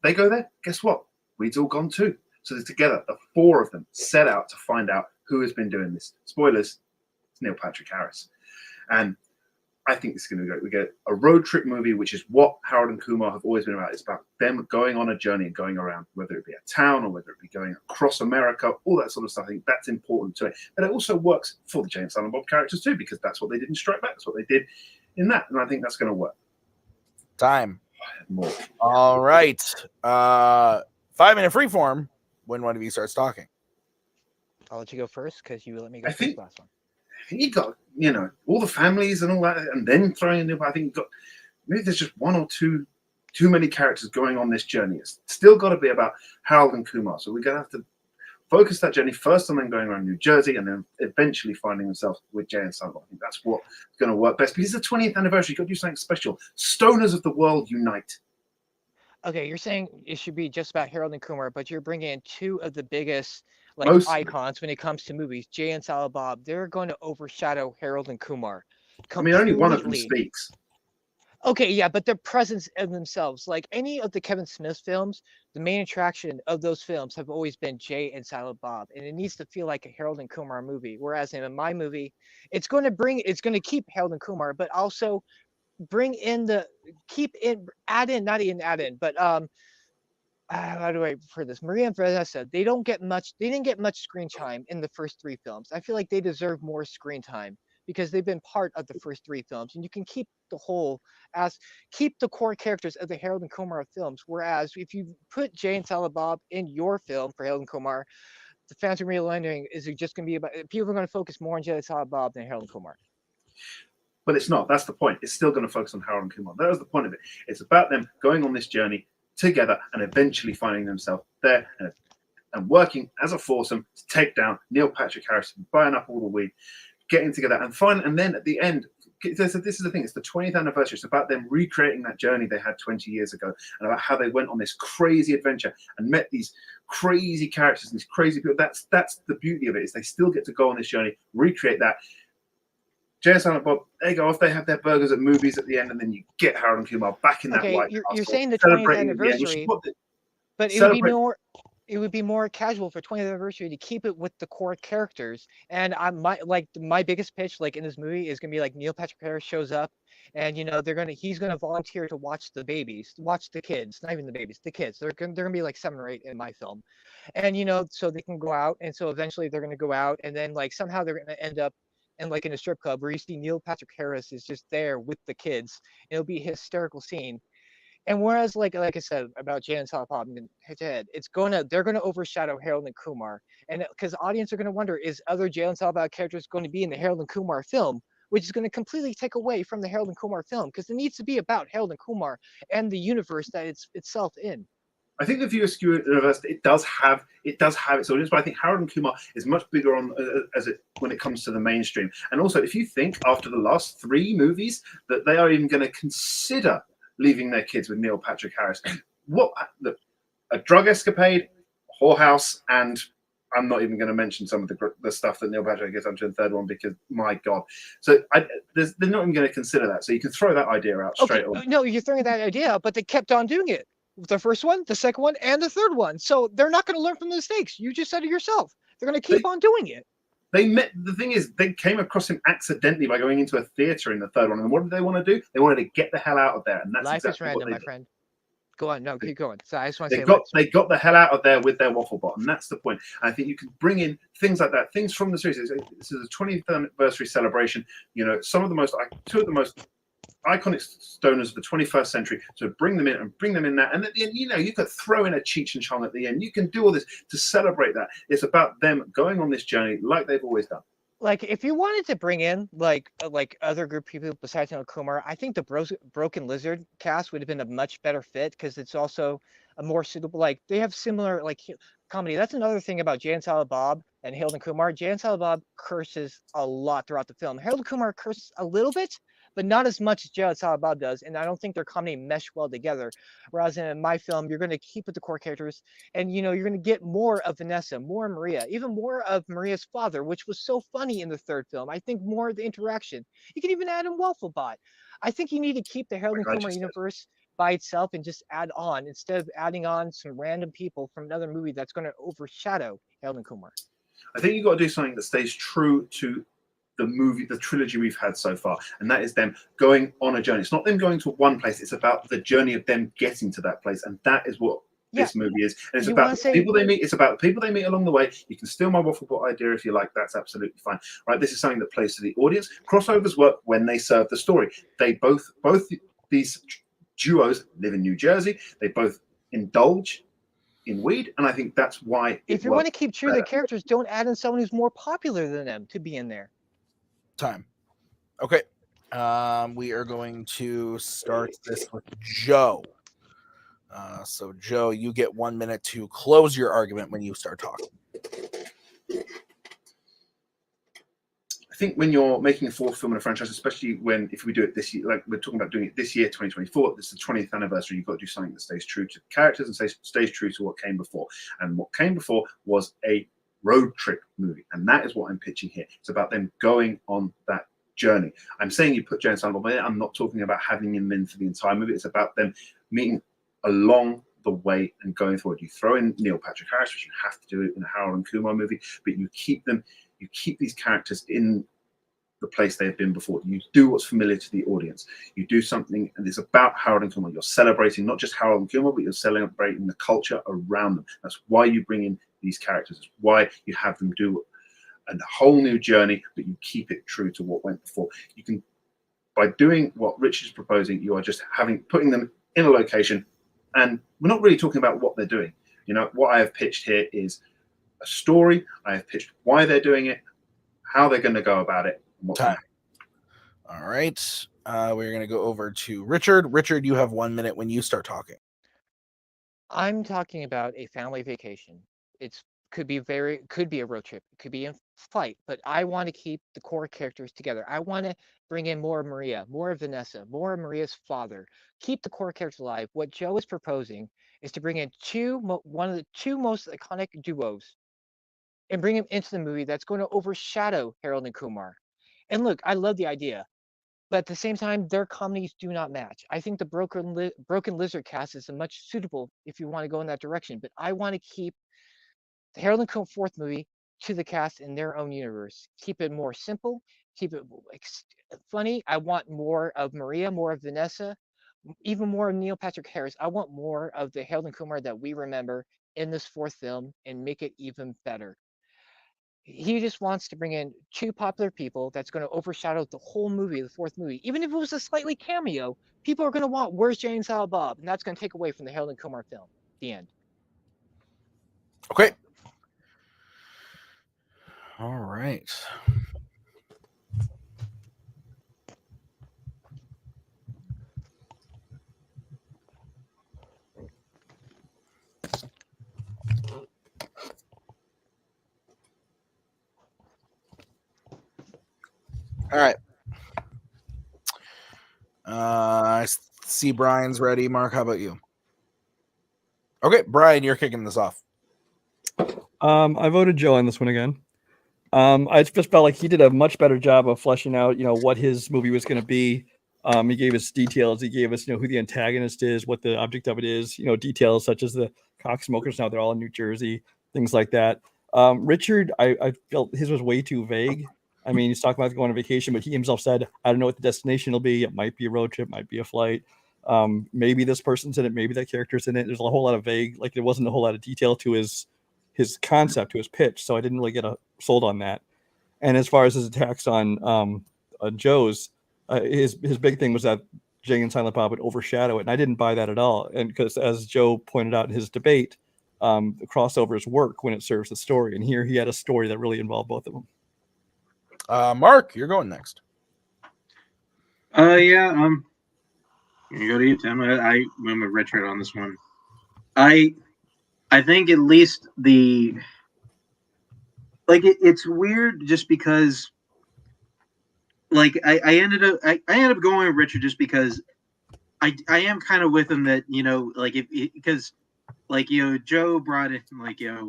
they go there. Guess what? Weed's all gone too. So together, the four of them set out to find out who has been doing this. Spoilers, it's Neil Patrick Harris. And I think this is going to be great. We get a road trip movie, which is what Harold and Kumar have always been about. It's about them going on a journey and going around, whether it be a town or whether it be going across America, all that sort of stuff. I think that's important to it. And it also works for the James Silent Bob characters too, because that's what they did in Strike Back. That's what they did in that. And I think that's going to work. Time. More. All right. 5-minute freeform when one of you starts talking. I'll let you go first because you let me go I think last one. You got, all the families and all that, and then throwing in. I think you got, maybe there's just one or two too many characters going on this journey. It's still got to be about Harold and Kumar. So we're going to have to focus that journey first on them going around New Jersey and then eventually finding themselves with Jay and Silent Bob. I think that's what's going to work best. Because it's the 20th anniversary. You've got to do something special. Stoners of the world unite. Okay, you're saying it should be just about Harold and Kumar, but you're bringing in two of the biggest icons when it comes to movies, Jay and Silent Bob. They're going to overshadow Harold and Kumar. Completely. I mean, only one of them speaks. Okay, yeah, but their presence in themselves, like any of the Kevin Smith films, the main attraction of those films have always been Jay and Silent Bob, and it needs to feel like a Harold and Kumar movie. Whereas in my movie, it's going to keep Harold and Kumar, but also how do I for this? Maria and Vanessa, they didn't get much screen time in the first three films. I feel like they deserve more screen time because they've been part of the first three films, and you can keep the core characters of the Harold and Kumar films. Whereas if you put Jay and Silent Bob in your film for Harold and Kumar, the Phantom Realignment is just going to be about people are going to focus more on Jay and Silent Bob than Harold and Kumar. But it's not. That's the point. It's still going to focus on Harold and Kumar. That was the point of it. It's about them going on this journey together and eventually finding themselves there and working as a foursome to take down Neil Patrick Harris, buying up all the weed, getting together and then at the end, this is the thing. It's the 20th anniversary. It's about them recreating that journey they had 20 years ago and about how they went on this crazy adventure and met these crazy characters and these crazy people. That's the beauty of it. Is they still get to go on this journey, recreate that. Jay and Silent Bob, they go off, they have their burgers at movies at the end, and then you get Harold and Kumar back in that white castle. You're saying the 20th anniversary, but it would be more casual for 20th anniversary to keep it with the core characters. And my biggest pitch in this movie is gonna be Neil Patrick Harris shows up, and he's gonna volunteer to watch the kids, not even the babies, the kids. They're gonna be 7 or 8 in my film, and so they can go out, and so eventually they're gonna go out, and then somehow they're gonna end up. And in a strip club where you see Neil Patrick Harris is just there with the kids, it'll be a hysterical scene. And whereas, like I said about Jay and Silent Bob and head-to-head, they're gonna overshadow Harold and Kumar, and because audience are gonna wonder, is other Jay and Silent Bob characters going to be in the Harold and Kumar film, which is going to completely take away from the Harold and Kumar film because it needs to be about Harold and Kumar and the universe that it's itself in. I think the viewer skew universe it does have its audience, but I think Harold and Kumar is much bigger when it comes to the mainstream. And also, if you think after the last 3 movies that they are even going to consider leaving their kids with Neil Patrick Harris, a drug escapade, whorehouse, and I'm not even going to mention some of the stuff that Neil Patrick gets onto in the third one because my God. So they're not even going to consider that. So you can throw that idea out straight away. No, you're throwing that idea out, but they kept on doing it. The first one, the second one, and the third one. So they're not going to learn from the mistakes. You just said it yourself. They're going to keep on doing it. The thing is, they came across him accidentally by going into a theater in the third one. And what did they want to do? They wanted to get the hell out of there. And that's life exactly is random, what they my did. friend. Go on. No, keep going. So I just want to say they got the hell out of there with their waffle bottom. That's the point. And I think you can bring in things like that, things from the series. This is a 20th anniversary celebration. Two of the most iconic stoners of the 21st century, to bring them in that. And at the end, you could throw in a Cheech and Chong at the end. You can do all this to celebrate that. It's about them going on this journey like they've always done. Like, if you wanted to bring in like other group people besides Kumar, I think the Broken Lizard cast would have been a much better fit, because it's also a more suitable. Like, they have similar like comedy. That's another thing about Jay and Silent Bob and Harold and Kumar. Jay and Silent Bob curses a lot throughout the film. Harold and Kumar curses a little bit, but not as much as Jay and Silent Bob does. And I don't think their comedy mesh well together. Whereas in my film, you're going to keep with the core characters, and you're going to get more of Vanessa, more Maria, even more of Maria's father, which was so funny in the third film. I think more of the interaction. You can even add in Wafflebot. I think you need to keep the Harold and Kumar universe by itself and just add on, instead of adding on some random people from another movie that's going to overshadow Harold and Kumar. I think you've got to do something that stays true to the trilogy we've had so far, and that is them going on a journey. It's not them going to one place, it's about the journey of them getting to that place, and that is what this movie is. And it's about the people they meet. It's about the people they meet along the way. You can steal my Wafflebot idea if you like. That's absolutely fine. Right? This is something that plays to the audience. Crossovers work when they serve the story. They both these duos live in New Jersey. They both indulge in weed, and I think that's why. If you want to keep true to the characters, don't add in someone who's more popular than them to be in there. Time. Okay. We are going to start this with Joe. So Joe, you get 1 minute to close your argument when you start talking. I think when you're making a fourth film in a franchise, especially if we do it this year, like we're talking about doing it this year, 2024, this is the 20th anniversary, you've got to do something that stays true to the characters and stays true to what came before. And what came before was a road trip movie. And that is what I'm pitching here. It's about them going on that journey. I'm saying you put Jay and Silent Bob in it. I'm not talking about having him in for the entire movie. It's about them meeting along the way and going forward. You throw in Neil Patrick Harris, which you have to do it in a Harold and Kumar movie, but you keep these characters in the place they've been before. You do what's familiar to the audience. You do something, and it's about Harold and Kumar. You're celebrating not just Harold and Kumar, but you're celebrating the culture around them. That's why you bring in these characters. It's why you have them do a whole new journey, but you keep it true to what went before. You can, by doing what Rich is proposing, you are just putting them in a location, and we're not really talking about what they're doing. What I have pitched here is a story. I have pitched why they're doing it, how they're going to go about it. Time. All right. We're going to go over to Richard. Richard, you have 1 minute when you start talking. I'm talking about a family vacation. Could be a road trip. It could be in flight, but I want to keep the core characters together. I want to bring in more of Maria, more of Vanessa, more of Maria's father. Keep the core characters alive. What Joe is proposing is to bring in one of the two most iconic duos and bring them into the movie that's going to overshadow Harold and Kumar. And look, I love the idea, but at the same time, their comedies do not match. I think the Broken Lizard cast is a much suitable if you want to go in that direction, but I want to keep the Harold and Kumar fourth movie to the cast in their own universe. Keep it more simple, keep it funny. I want more of Maria, more of Vanessa, even more of Neil Patrick Harris. I want more of the Harold and Kumar that we remember in this fourth film and make it even better. He just wants to bring in two popular people that's going to overshadow the whole movie, the fourth movie. Even if it was a slightly cameo, people are going to want, where's Jay and Silent Bob? And that's going to take away from the Harold and Kumar film. The end. Okay. All right. All right. I see Brian's ready. Mark, how about you? Okay, Brian, you're kicking this off. I voted Joe on this one again. I just felt like he did a much better job of fleshing out, what his movie was going to be. He gave us details. He gave us, who the antagonist is, what the object of it is, details such as the cock smokers. Now they're all in New Jersey, things like that. Richard, I felt his was way too vague. I mean, he's talking about going on vacation, but he himself said, I don't know what the destination will be. It might be a road trip, might be a flight. Maybe this person's in it. Maybe that character's in it. There's a whole lot of vague, like there wasn't a whole lot of detail to his concept, to his pitch. So I didn't really get sold on that. And as far as his attacks on Joe's, his big thing was that Jay and Silent Bob would overshadow it, and I didn't buy that at all. And because, as Joe pointed out in his debate, the crossovers work when it serves the story, and here he had a story that really involved both of them. Mark, you're going next. Yeah. You go to you, Tim. I went with Richard on this one. I think at least it's weird just because I ended up going with Richard just because I am kind of with him that because Joe brought in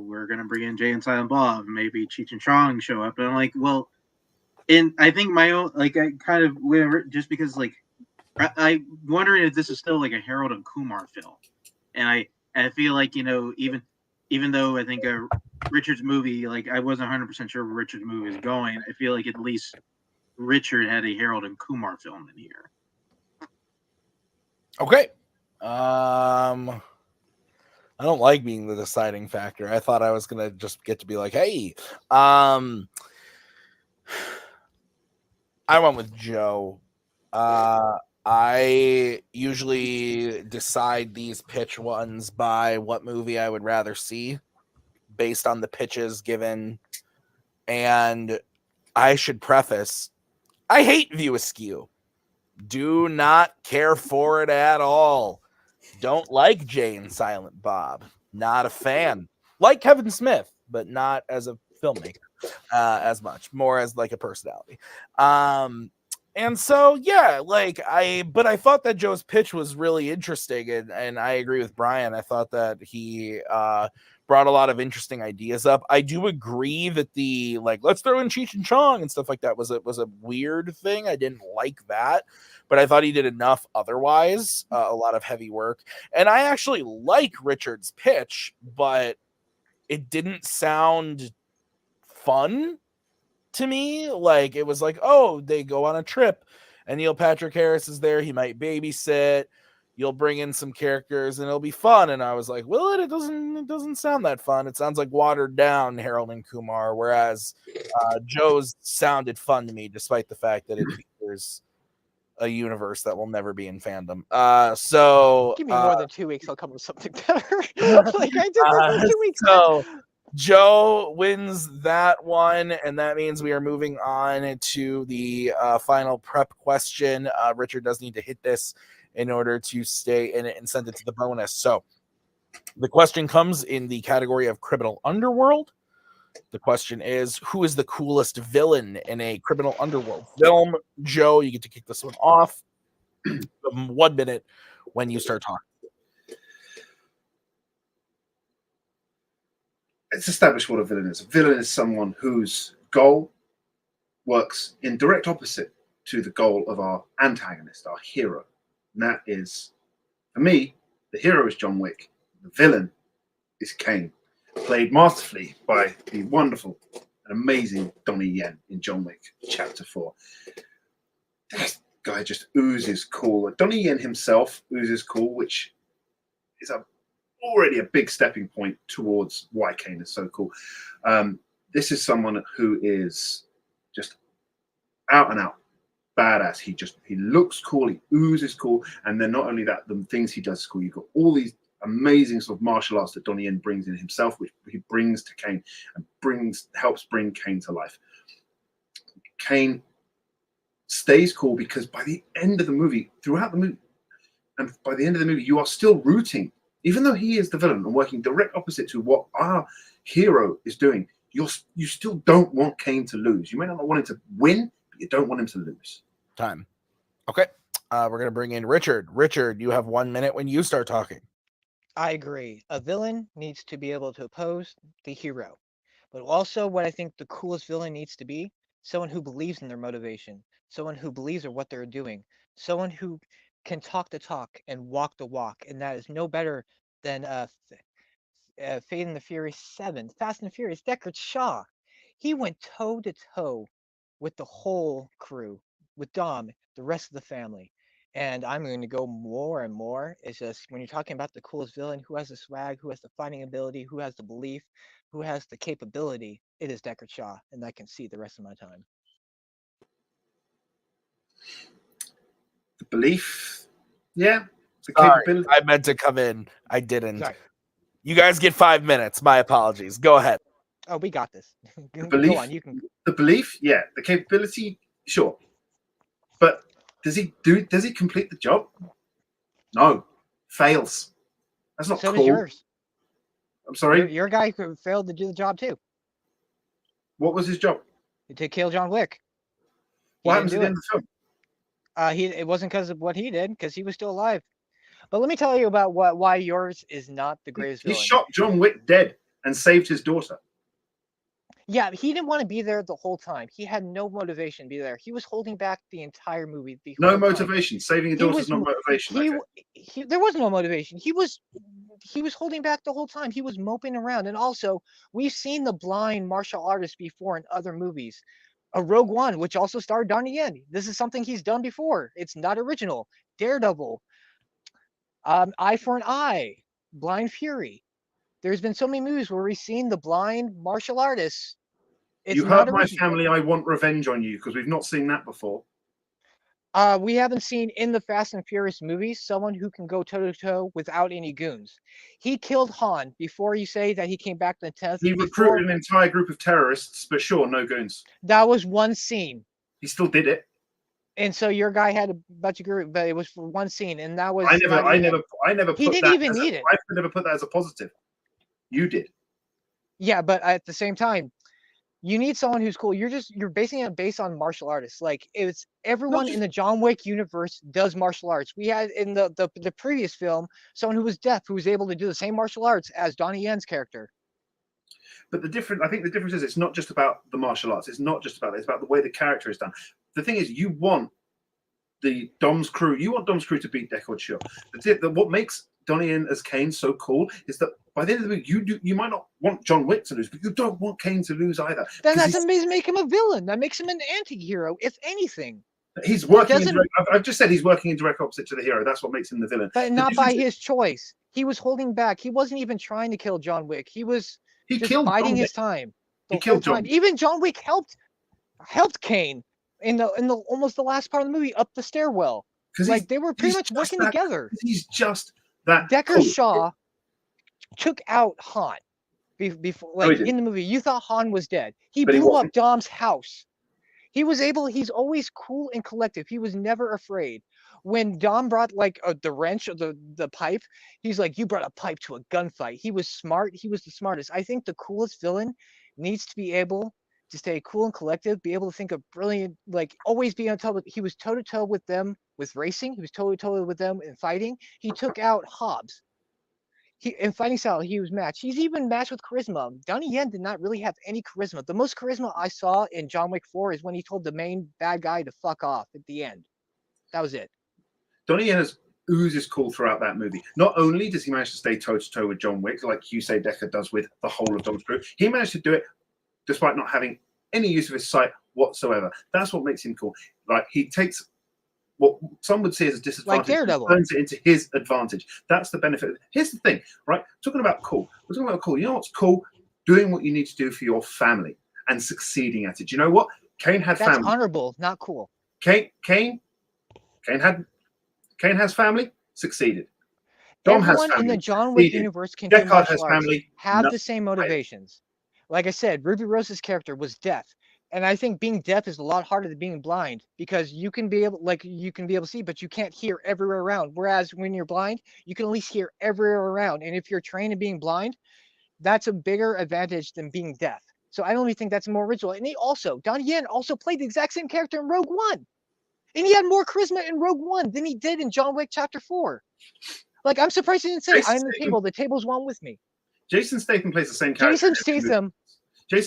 we're gonna bring in Jay and Silent Bob, maybe Cheech and Chong show up, and I'm like, well, and I think my own I kind of just because I wondering if this is still like a Harold and Kumar film, and I feel like even though I think Richard's movie I wasn't 100% sure where Richard's movie is going, I feel like at least Richard had a Harold and Kumar film in here. Okay. I don't like being the deciding factor. I thought I was gonna just get to be like, hey. I went with Joe. I usually decide these pitch ones by what movie I would rather see based on the pitches given. And I should preface, I hate View Askew. Do not care for it at all. Don't like Jay and Silent Bob. Not a fan. Like Kevin Smith, but not as a filmmaker as much. More as like a personality. And so, yeah, but I thought that Joe's pitch was really interesting, and I agree with Brian. I thought that he brought a lot of interesting ideas up. I do agree that the let's throw in Cheech and Chong and stuff like that was a weird thing. I didn't like that, but I thought he did enough otherwise, a lot of heavy work. And I actually like Richard's pitch, but it didn't sound fun to me. It was oh, they go on a trip and Neil Patrick Harris is there. He might babysit. You'll bring in some characters and it'll be fun. And I was like, well, it doesn't sound that fun. It sounds like watered down Harold and Kumar, whereas Joe's sounded fun to me, despite the fact that it features a universe that will never be in fandom. So give me more than 2 weeks, I'll come with something better. I did this for 2 weeks. So Joe wins that one, and that means we are moving on to the final prep question. Richard does need to hit this in order to stay in it and send it to the bonus. So the question comes in the category of criminal underworld. The question is, who is the coolest villain in a criminal underworld film? Joe, you get to kick this one off. 1 minute when you start talking. Let's establish what a villain is. A villain is someone whose goal works in direct opposite to the goal of our antagonist, our hero. And that is, for me, the hero is John Wick. The villain is Kane, played masterfully by the wonderful and amazing Donnie Yen in John Wick Chapter 4. That guy just oozes cool. Donnie Yen himself oozes cool, which is already a big stepping point towards why Kane is so cool. This is someone who is just out and out badass. He looks cool, he oozes cool, and then not only that, the things he does is cool. You've got all these amazing sort of martial arts that Donnie Yen brings in himself, which he brings to Kane and helps bring Kane to life. Kane stays cool because by the end of the movie, throughout the movie, and by the end of the movie, you are still rooting. Even though he is the villain and working direct opposite to what our hero is doing, you still don't want Kane to lose. You may not want him to win, but you don't want him to lose. Time. Okay. We're going to bring in Richard. Richard, you have 1 minute when you start talking. I agree. A villain needs to be able to oppose the hero. But also what I think the coolest villain needs to be, someone who believes in their motivation, someone who believes in what they're doing, someone who can talk the talk and walk the walk. And that is no better than Fate and the Furious 7, Fast and the Furious, Deckard Shaw. He went toe to toe with the whole crew, with Dom, the rest of the family. And I'm going to go more and more. It's just when you're talking about the coolest villain, who has the swag, who has the fighting ability, who has the belief, who has the capability, it is Deckard Shaw, and I can see the rest of my time. belief. Yeah. The Sorry, capability. I meant to come in. I didn't. Sorry. You guys get 5 minutes. My apologies. Go ahead. Oh, we got this. The Go belief. on. You can. The belief. Yeah. The capability. Sure. But does he complete the job? No. Fails. That's not So cool. does yours. I'm sorry. Your guy failed to do the job too. What was his job? To kill John Wick. What happens at the end of the film? It wasn't because of what he did, because he was still alive. But let me tell you about why yours is not the greatest He villain. shot John Wick dead and saved his daughter. Yeah, he didn't want to be there the whole time. He had no motivation to be there. He was holding back the entire movie. No whole time. motivation. Saving a daughter is not motivation. There was no motivation. He was holding back the whole time. He was moping around. And also, we've seen the blind martial artist before in other movies. Rogue One, which also starred Donnie Yen. This is something he's done before. It's not original. Daredevil. Eye for an Eye. Blind Fury. There's been so many movies where we've seen the blind martial artists. You hurt my family. I want revenge on you, because we've not seen that before. We haven't seen in the Fast and Furious movies someone who can go toe to toe without any goons. He killed Han before you say that he came back in the 10th. He recruited an entire group of terrorists, but sure, no goons. That was one scene. He still did it. And so your guy had a bunch of group, but it was for one scene, and that was. I never. He didn't even need it. I never put that as a positive. You did. Yeah, but at the same time, you need someone who's cool. You're basing it based on martial artists. Like it's everyone in the John Wick universe does martial arts. We had in the previous film someone who was deaf who was able to do the same martial arts as Donnie Yen's character. But I think the difference is it's not just about the martial arts. It's not just about it. It's about the way the character is done. The thing is, you want the Dom's crew. You want Dom's crew to beat Deckard, sure. What makes Donnie Yen as Kane so cool is that by the end of the movie, you might not want John Wick to lose, but you don't want Kane to lose either. Then that doesn't make him a villain. That makes him an anti-hero, if anything. He's working. I've just said he's working in direct opposite to the hero. That's what makes him the villain. But not by his choice. He was holding back. He wasn't even trying to kill John Wick. He was just biding his time. He killed John. Even John Wick helped Kane in the almost the last part of the movie up the stairwell. Like they were pretty much working together. He's just that. Deckard Shaw took out Han before, like in the movie. You thought Han was dead. He blew up Dom's house. He's always cool and collective. He was never afraid. When Dom brought like the wrench or the pipe, he's like, you brought a pipe to a gunfight. He was smart. He was the smartest. I think the coolest villain needs to be able to stay cool and collective, be able to think of brilliant, like always be on top of. He was toe to toe with them with racing. He was toe to toe with them in fighting. He took out Hobbs. In fighting style, he was matched. He's even matched with charisma. Donnie Yen did not really have any charisma. The most charisma I saw in John Wick 4 is when he told the main bad guy to fuck off at the end. That was it. Donnie Yen oozes cool throughout that movie. Not only does he manage to stay toe to toe with John Wick, like you say Deckard does with the whole of Dom's crew, he managed to do it despite not having any use of his sight whatsoever. That's what makes him cool. Like he takes what some would see as a disadvantage, like Daredevil, turns it into his advantage. That's the benefit. Here's the thing, right? Talking about cool. We're talking about cool. You know what's cool? Doing what you need to do for your family and succeeding at it. You know what? Kane had family. That's honorable, not cool. Kane has family, succeeded. Dom has family. Everyone in the John Wick universe can do martial arts, have the same motivations. Like I said, Ruby Rose's character was deaf. And I think being deaf is a lot harder than being blind because you can be able to see, but you can't hear everywhere around. Whereas when you're blind, you can at least hear everywhere around. And if you're trained in being blind, that's a bigger advantage than being deaf. So I don't even think that's more original. And Donnie Yen also played the exact same character in Rogue One. And he had more charisma in Rogue One than he did in John Wick Chapter 4. Like, I'm surprised he didn't say, I'm the table. The table's one with me. Jason Statham plays the same character. Jason Statham plays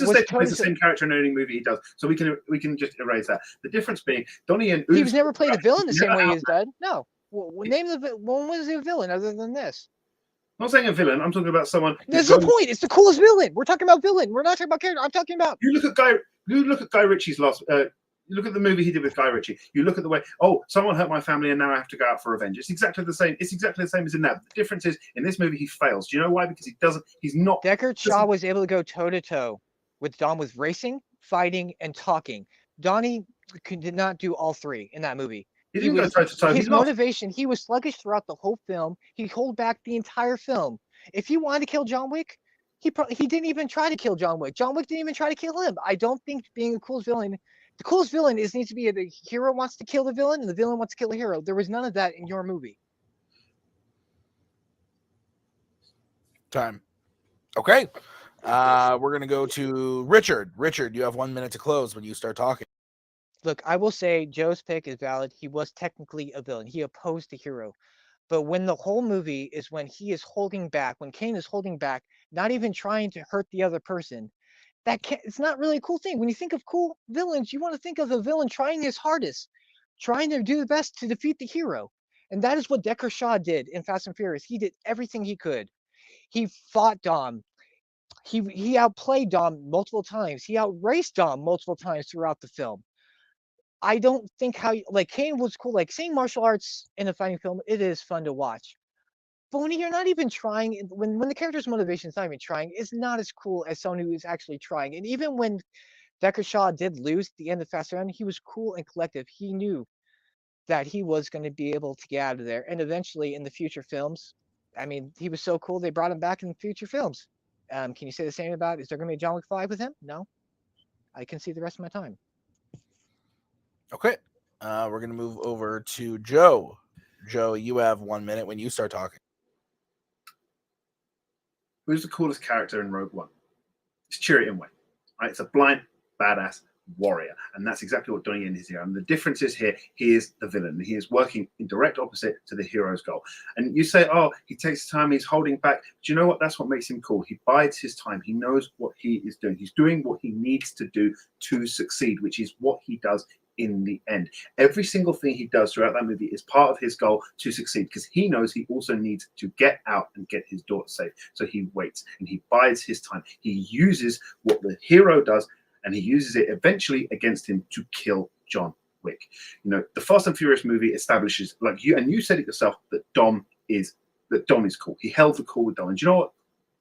the same character in any movie he does, so we can just erase that. The difference being, Donnie Yen. He was never played a villain the same way he's done. No, name when was he a villain other than this? I'm not saying a villain. I'm talking about someone. That's the point. It's the coolest villain. We're talking about villain. We're not talking about character. I'm talking about. You look at Guy Ritchie's last. You look at the movie he did with Guy Ritchie. You look at the way, someone hurt my family and now I have to go out for revenge. It's exactly the same. It's exactly the same as in that. The difference is in this movie he fails. Do you know why? Because he's not. Deckard Shaw was able to go toe to toe with Dom with racing, fighting, and talking. Donnie did not do all three in that movie. He didn't go toe to toe. His motivation, he was sluggish throughout the whole film. He held back the entire film. If he wanted to kill John Wick, he didn't even try to kill John Wick. John Wick didn't even try to kill him. I don't think being a coolest villain, the coolest villain needs to be the hero wants to kill the villain and the villain wants to kill the hero. There was none of that in your movie. Time. Okay. We're gonna go to Richard. Richard, you have 1 minute to close when you start talking. Look, I will say Joe's pick is valid. He was technically a villain. He opposed the hero. But when the whole movie is when he is holding back, when Kane is holding back, not even trying to hurt the other person, it's not really a cool thing. When you think of cool villains, you want to think of a villain trying his hardest, trying to do the best to defeat the hero. And that is what Deckard Shaw did in Fast and Furious. He did everything he could. He fought Dom. He outplayed Dom multiple times. He outraced Dom multiple times throughout the film. I don't think Kane was cool. Like seeing martial arts in a fighting film, it is fun to watch. But when you're not even trying, when the character's motivation is not even trying, it's not as cool as someone who is actually trying. And even when Deckard Shaw did lose at the end of Fast and he was cool and collective. He knew that he was going to be able to get out of there. And eventually in the future films, I mean, he was so cool, they brought him back in future films. Can you say the same about, is there going to be a John Wick 5 with him? No. I can see the rest of my time. Okay. We're going to move over to Joe. Joe, you have 1 minute when you start talking. Who's the coolest character in Rogue One? It's Cheery Inway. Right? It's a blind, badass warrior. And that's exactly what Donnie Yen is here. And the difference is here, he is the villain. He is working in direct opposite to the hero's goal. And you say, oh, he takes time, he's holding back. Do you know what? That's what makes him cool. He bides his time. He knows what he is doing. He's doing what he needs to do to succeed, which is what he does in the end. Every single thing he does throughout that movie is part of his goal to succeed, because he knows he also needs to get out and get his daughter safe. So he waits and he bides his time. He uses what the hero does, and he uses it eventually against him to kill John Wick. You know, the Fast and Furious movie establishes, like you, and you said it yourself, that Dom is cool. He held the call with Dom. And do you know what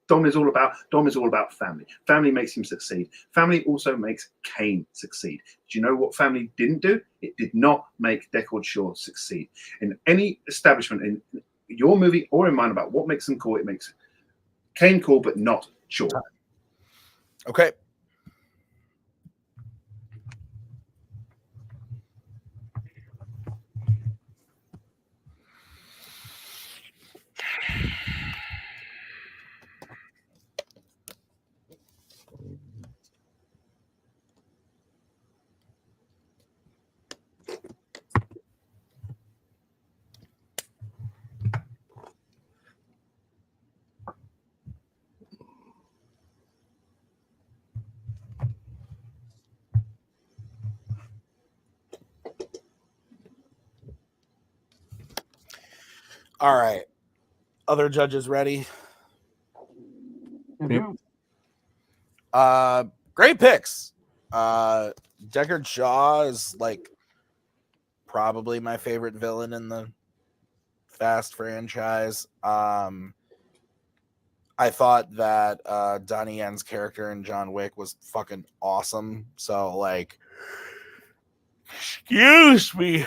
Dom is all about? Dom is all about family. Family makes him succeed. Family also makes Kane succeed. Do you know what family didn't do? It did not make Deckard Shaw succeed. In any establishment, in your movie or in mine, about what makes them cool, it makes Kane cool, but not Shaw. Okay. All right. Other judges ready? Yep. Great picks. Deckard Shaw is like probably my favorite villain in the Fast franchise. I thought that Donnie Yen's character in John Wick was fucking awesome. So like, excuse me.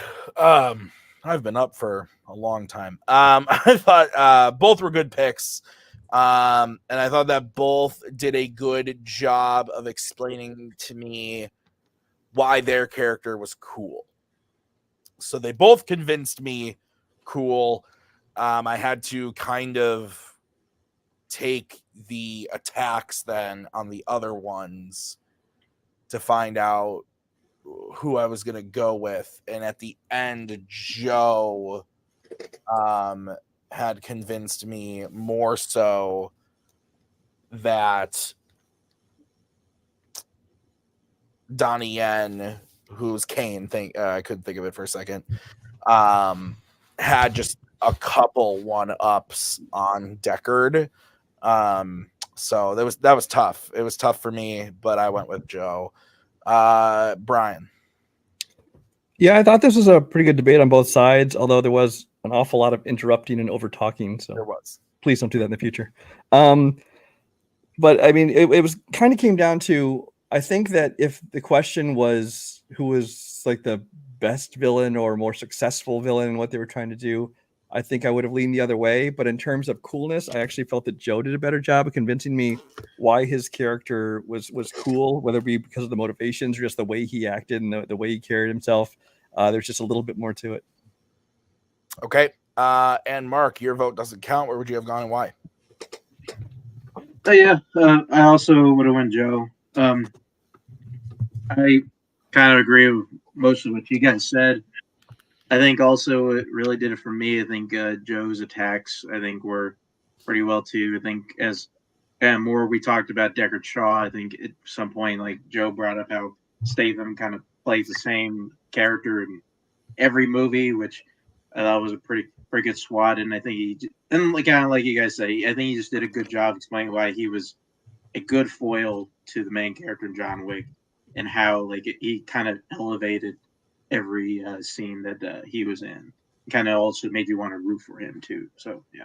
I've been up for a long time. I thought both were good picks. And I thought that both did a good job of explaining to me why their character was cool. So they both convinced me cool. I had to kind of take the attacks then on the other ones to find out who I was going to go with. And at the end, Joe had convinced me more so that Donnie Yen, who's Kane, I couldn't think of it for a second, had just a couple one-ups on Deckard. So that was tough. It was tough for me, but I went with Joe. Brian. Yeah, I thought this was a pretty good debate on both sides, although there was an awful lot of interrupting and over talking. So There was. please don't do that in the future. But I mean, it was kind of came down to, I think that if the question was who was like the best villain or more successful villain in what they were trying to do, I think I would have leaned the other way. But in terms of coolness, I actually felt that Joe did a better job of convincing me why his character was cool, whether it be because of the motivations or just the way he acted and the way he carried himself. There's just a little bit more to it. Okay. And Mark, your vote doesn't count. Where would you have gone and why? Yeah, I also would have went Joe. I kind of agree with most of what you guys said. I think also it really did it for me. I think Joe's attacks, I think, were pretty well too. I think as more we talked about Deckard Shaw, I think at some point, like Joe brought up how Statham kind of plays the same character in every movie, which I thought was a pretty good SWAT. And I think kind of like you guys say, I think he just did a good job explaining why he was a good foil to the main character in John Wick, and how he kind of elevated every scene that he was in. Kind of also made you want to root for him too. So yeah.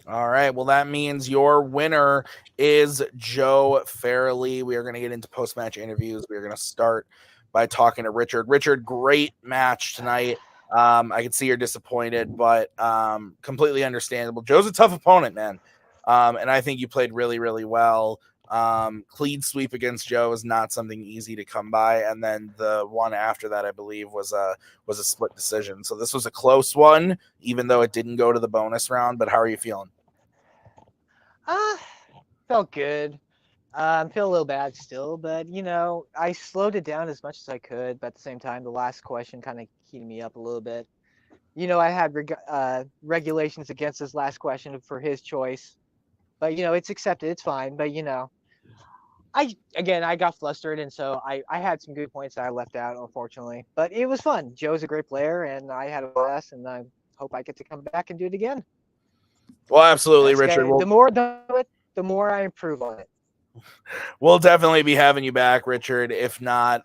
All right. Well, that means your winner is Joe Farrelly. We are going to get into post-match interviews. We are going to start by talking to Richard. Richard, great match tonight. I can see you're disappointed, but completely understandable. Joe's a tough opponent, man. And I think you played really, really well. Clean sweep against Joe is not something easy to come by. And then the one after that, I believe, was a split decision. So this was a close one, even though it didn't go to the bonus round. But how are you feeling? Felt good. Feel a little bad still, but I slowed it down as much as I could. But at the same time, the last question kind of heated me up a little bit. I had regulations against this last question for his choice, but it's accepted. It's fine. But I got flustered, and so I had some good points that I left out, unfortunately. But it was fun. Joe's a great player, and I had a blast, and I hope I get to come back and do it again. Well, absolutely, Richard. The more I do it, the more I improve on it. We'll definitely be having you back, Richard. If not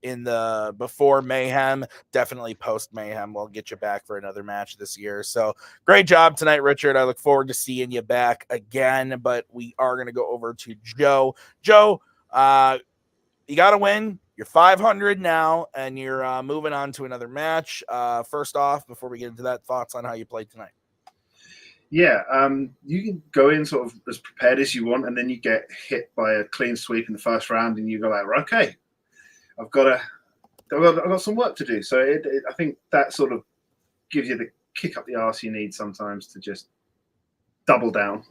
in the before Mayhem, definitely post Mayhem. We'll get you back for another match this year. So great job tonight, Richard. I look forward to seeing you back again. But we are going to go over to Joe. Joe, you got to win. You're 500 now, and you're moving on to another match. First off, before we get into that, thoughts on how you played tonight? Yeah, you can go in sort of as prepared as you want, and then you get hit by a clean sweep in the first round, and you go like, okay, I've got some work to do. So I think that sort of gives you the kick up the arse you need sometimes to just double down.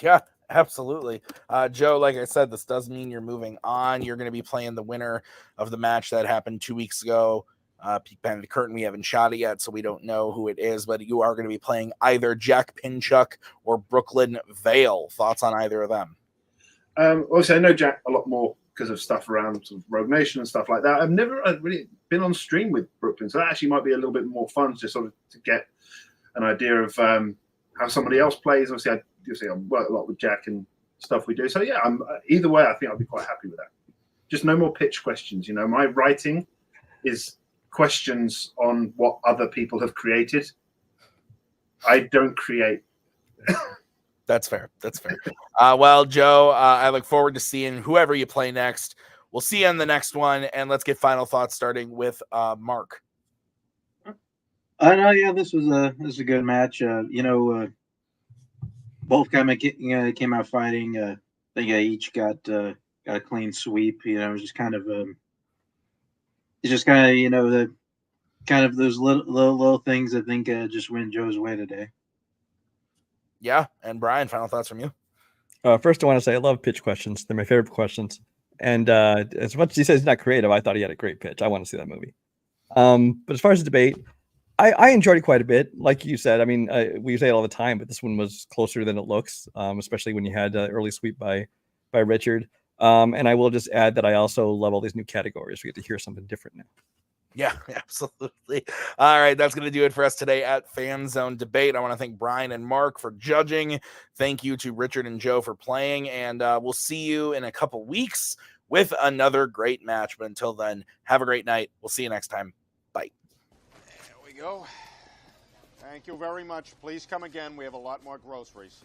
Yeah, absolutely. Joe, like I said, this does mean you're moving on. You're going to be playing the winner of the match that happened 2 weeks ago. Peek behind the curtain, we haven't shot it yet, so we don't know who it is, but you are going to be playing either Jack Pinchuk or Brooklyn Vale. Thoughts on either of them? Obviously, I know Jack a lot more because of stuff around sort of Rogue Nation and stuff like that. I've never really been on stream with Brooklyn, so that actually might be a little bit more fun to sort of to get an idea of how somebody else plays. Obviously, I work a lot with Jack and stuff we do. So yeah, either way, I think I'll be quite happy with that. Just no more pitch questions. My writing is questions on what other people have created. I don't create. That's fair. Well, Joe, I look forward to seeing whoever you play next. We'll see you on the next one, and let's get final thoughts starting with Mark. Yeah, this was a good match. Both kind of came out fighting. I think each got a clean sweep. It was just kind of it's just kind of those little things I think just went Joe's way today. Yeah, and Brian, final thoughts from you. First, I want to say I love pitch questions. They're my favorite questions. And as much as he says he's not creative, I thought he had a great pitch. I want to see that movie. But as far as the debate, I enjoyed it quite a bit. Like you said, I mean, we say it all the time, but this one was closer than it looks, especially when you had early sweep by Richard. And I will just add that I also love all these new categories. We get to hear something different now. Yeah, absolutely. All right, that's going to do it for us today at Fanzone Debate. I want to thank Brian and Mark for judging. Thank you to Richard and Joe for playing, and we'll see you in a couple weeks with another great match. But until then, have a great night. We'll see you next time. Bye. There we go. Thank you very much. Please come again. We have a lot more groceries.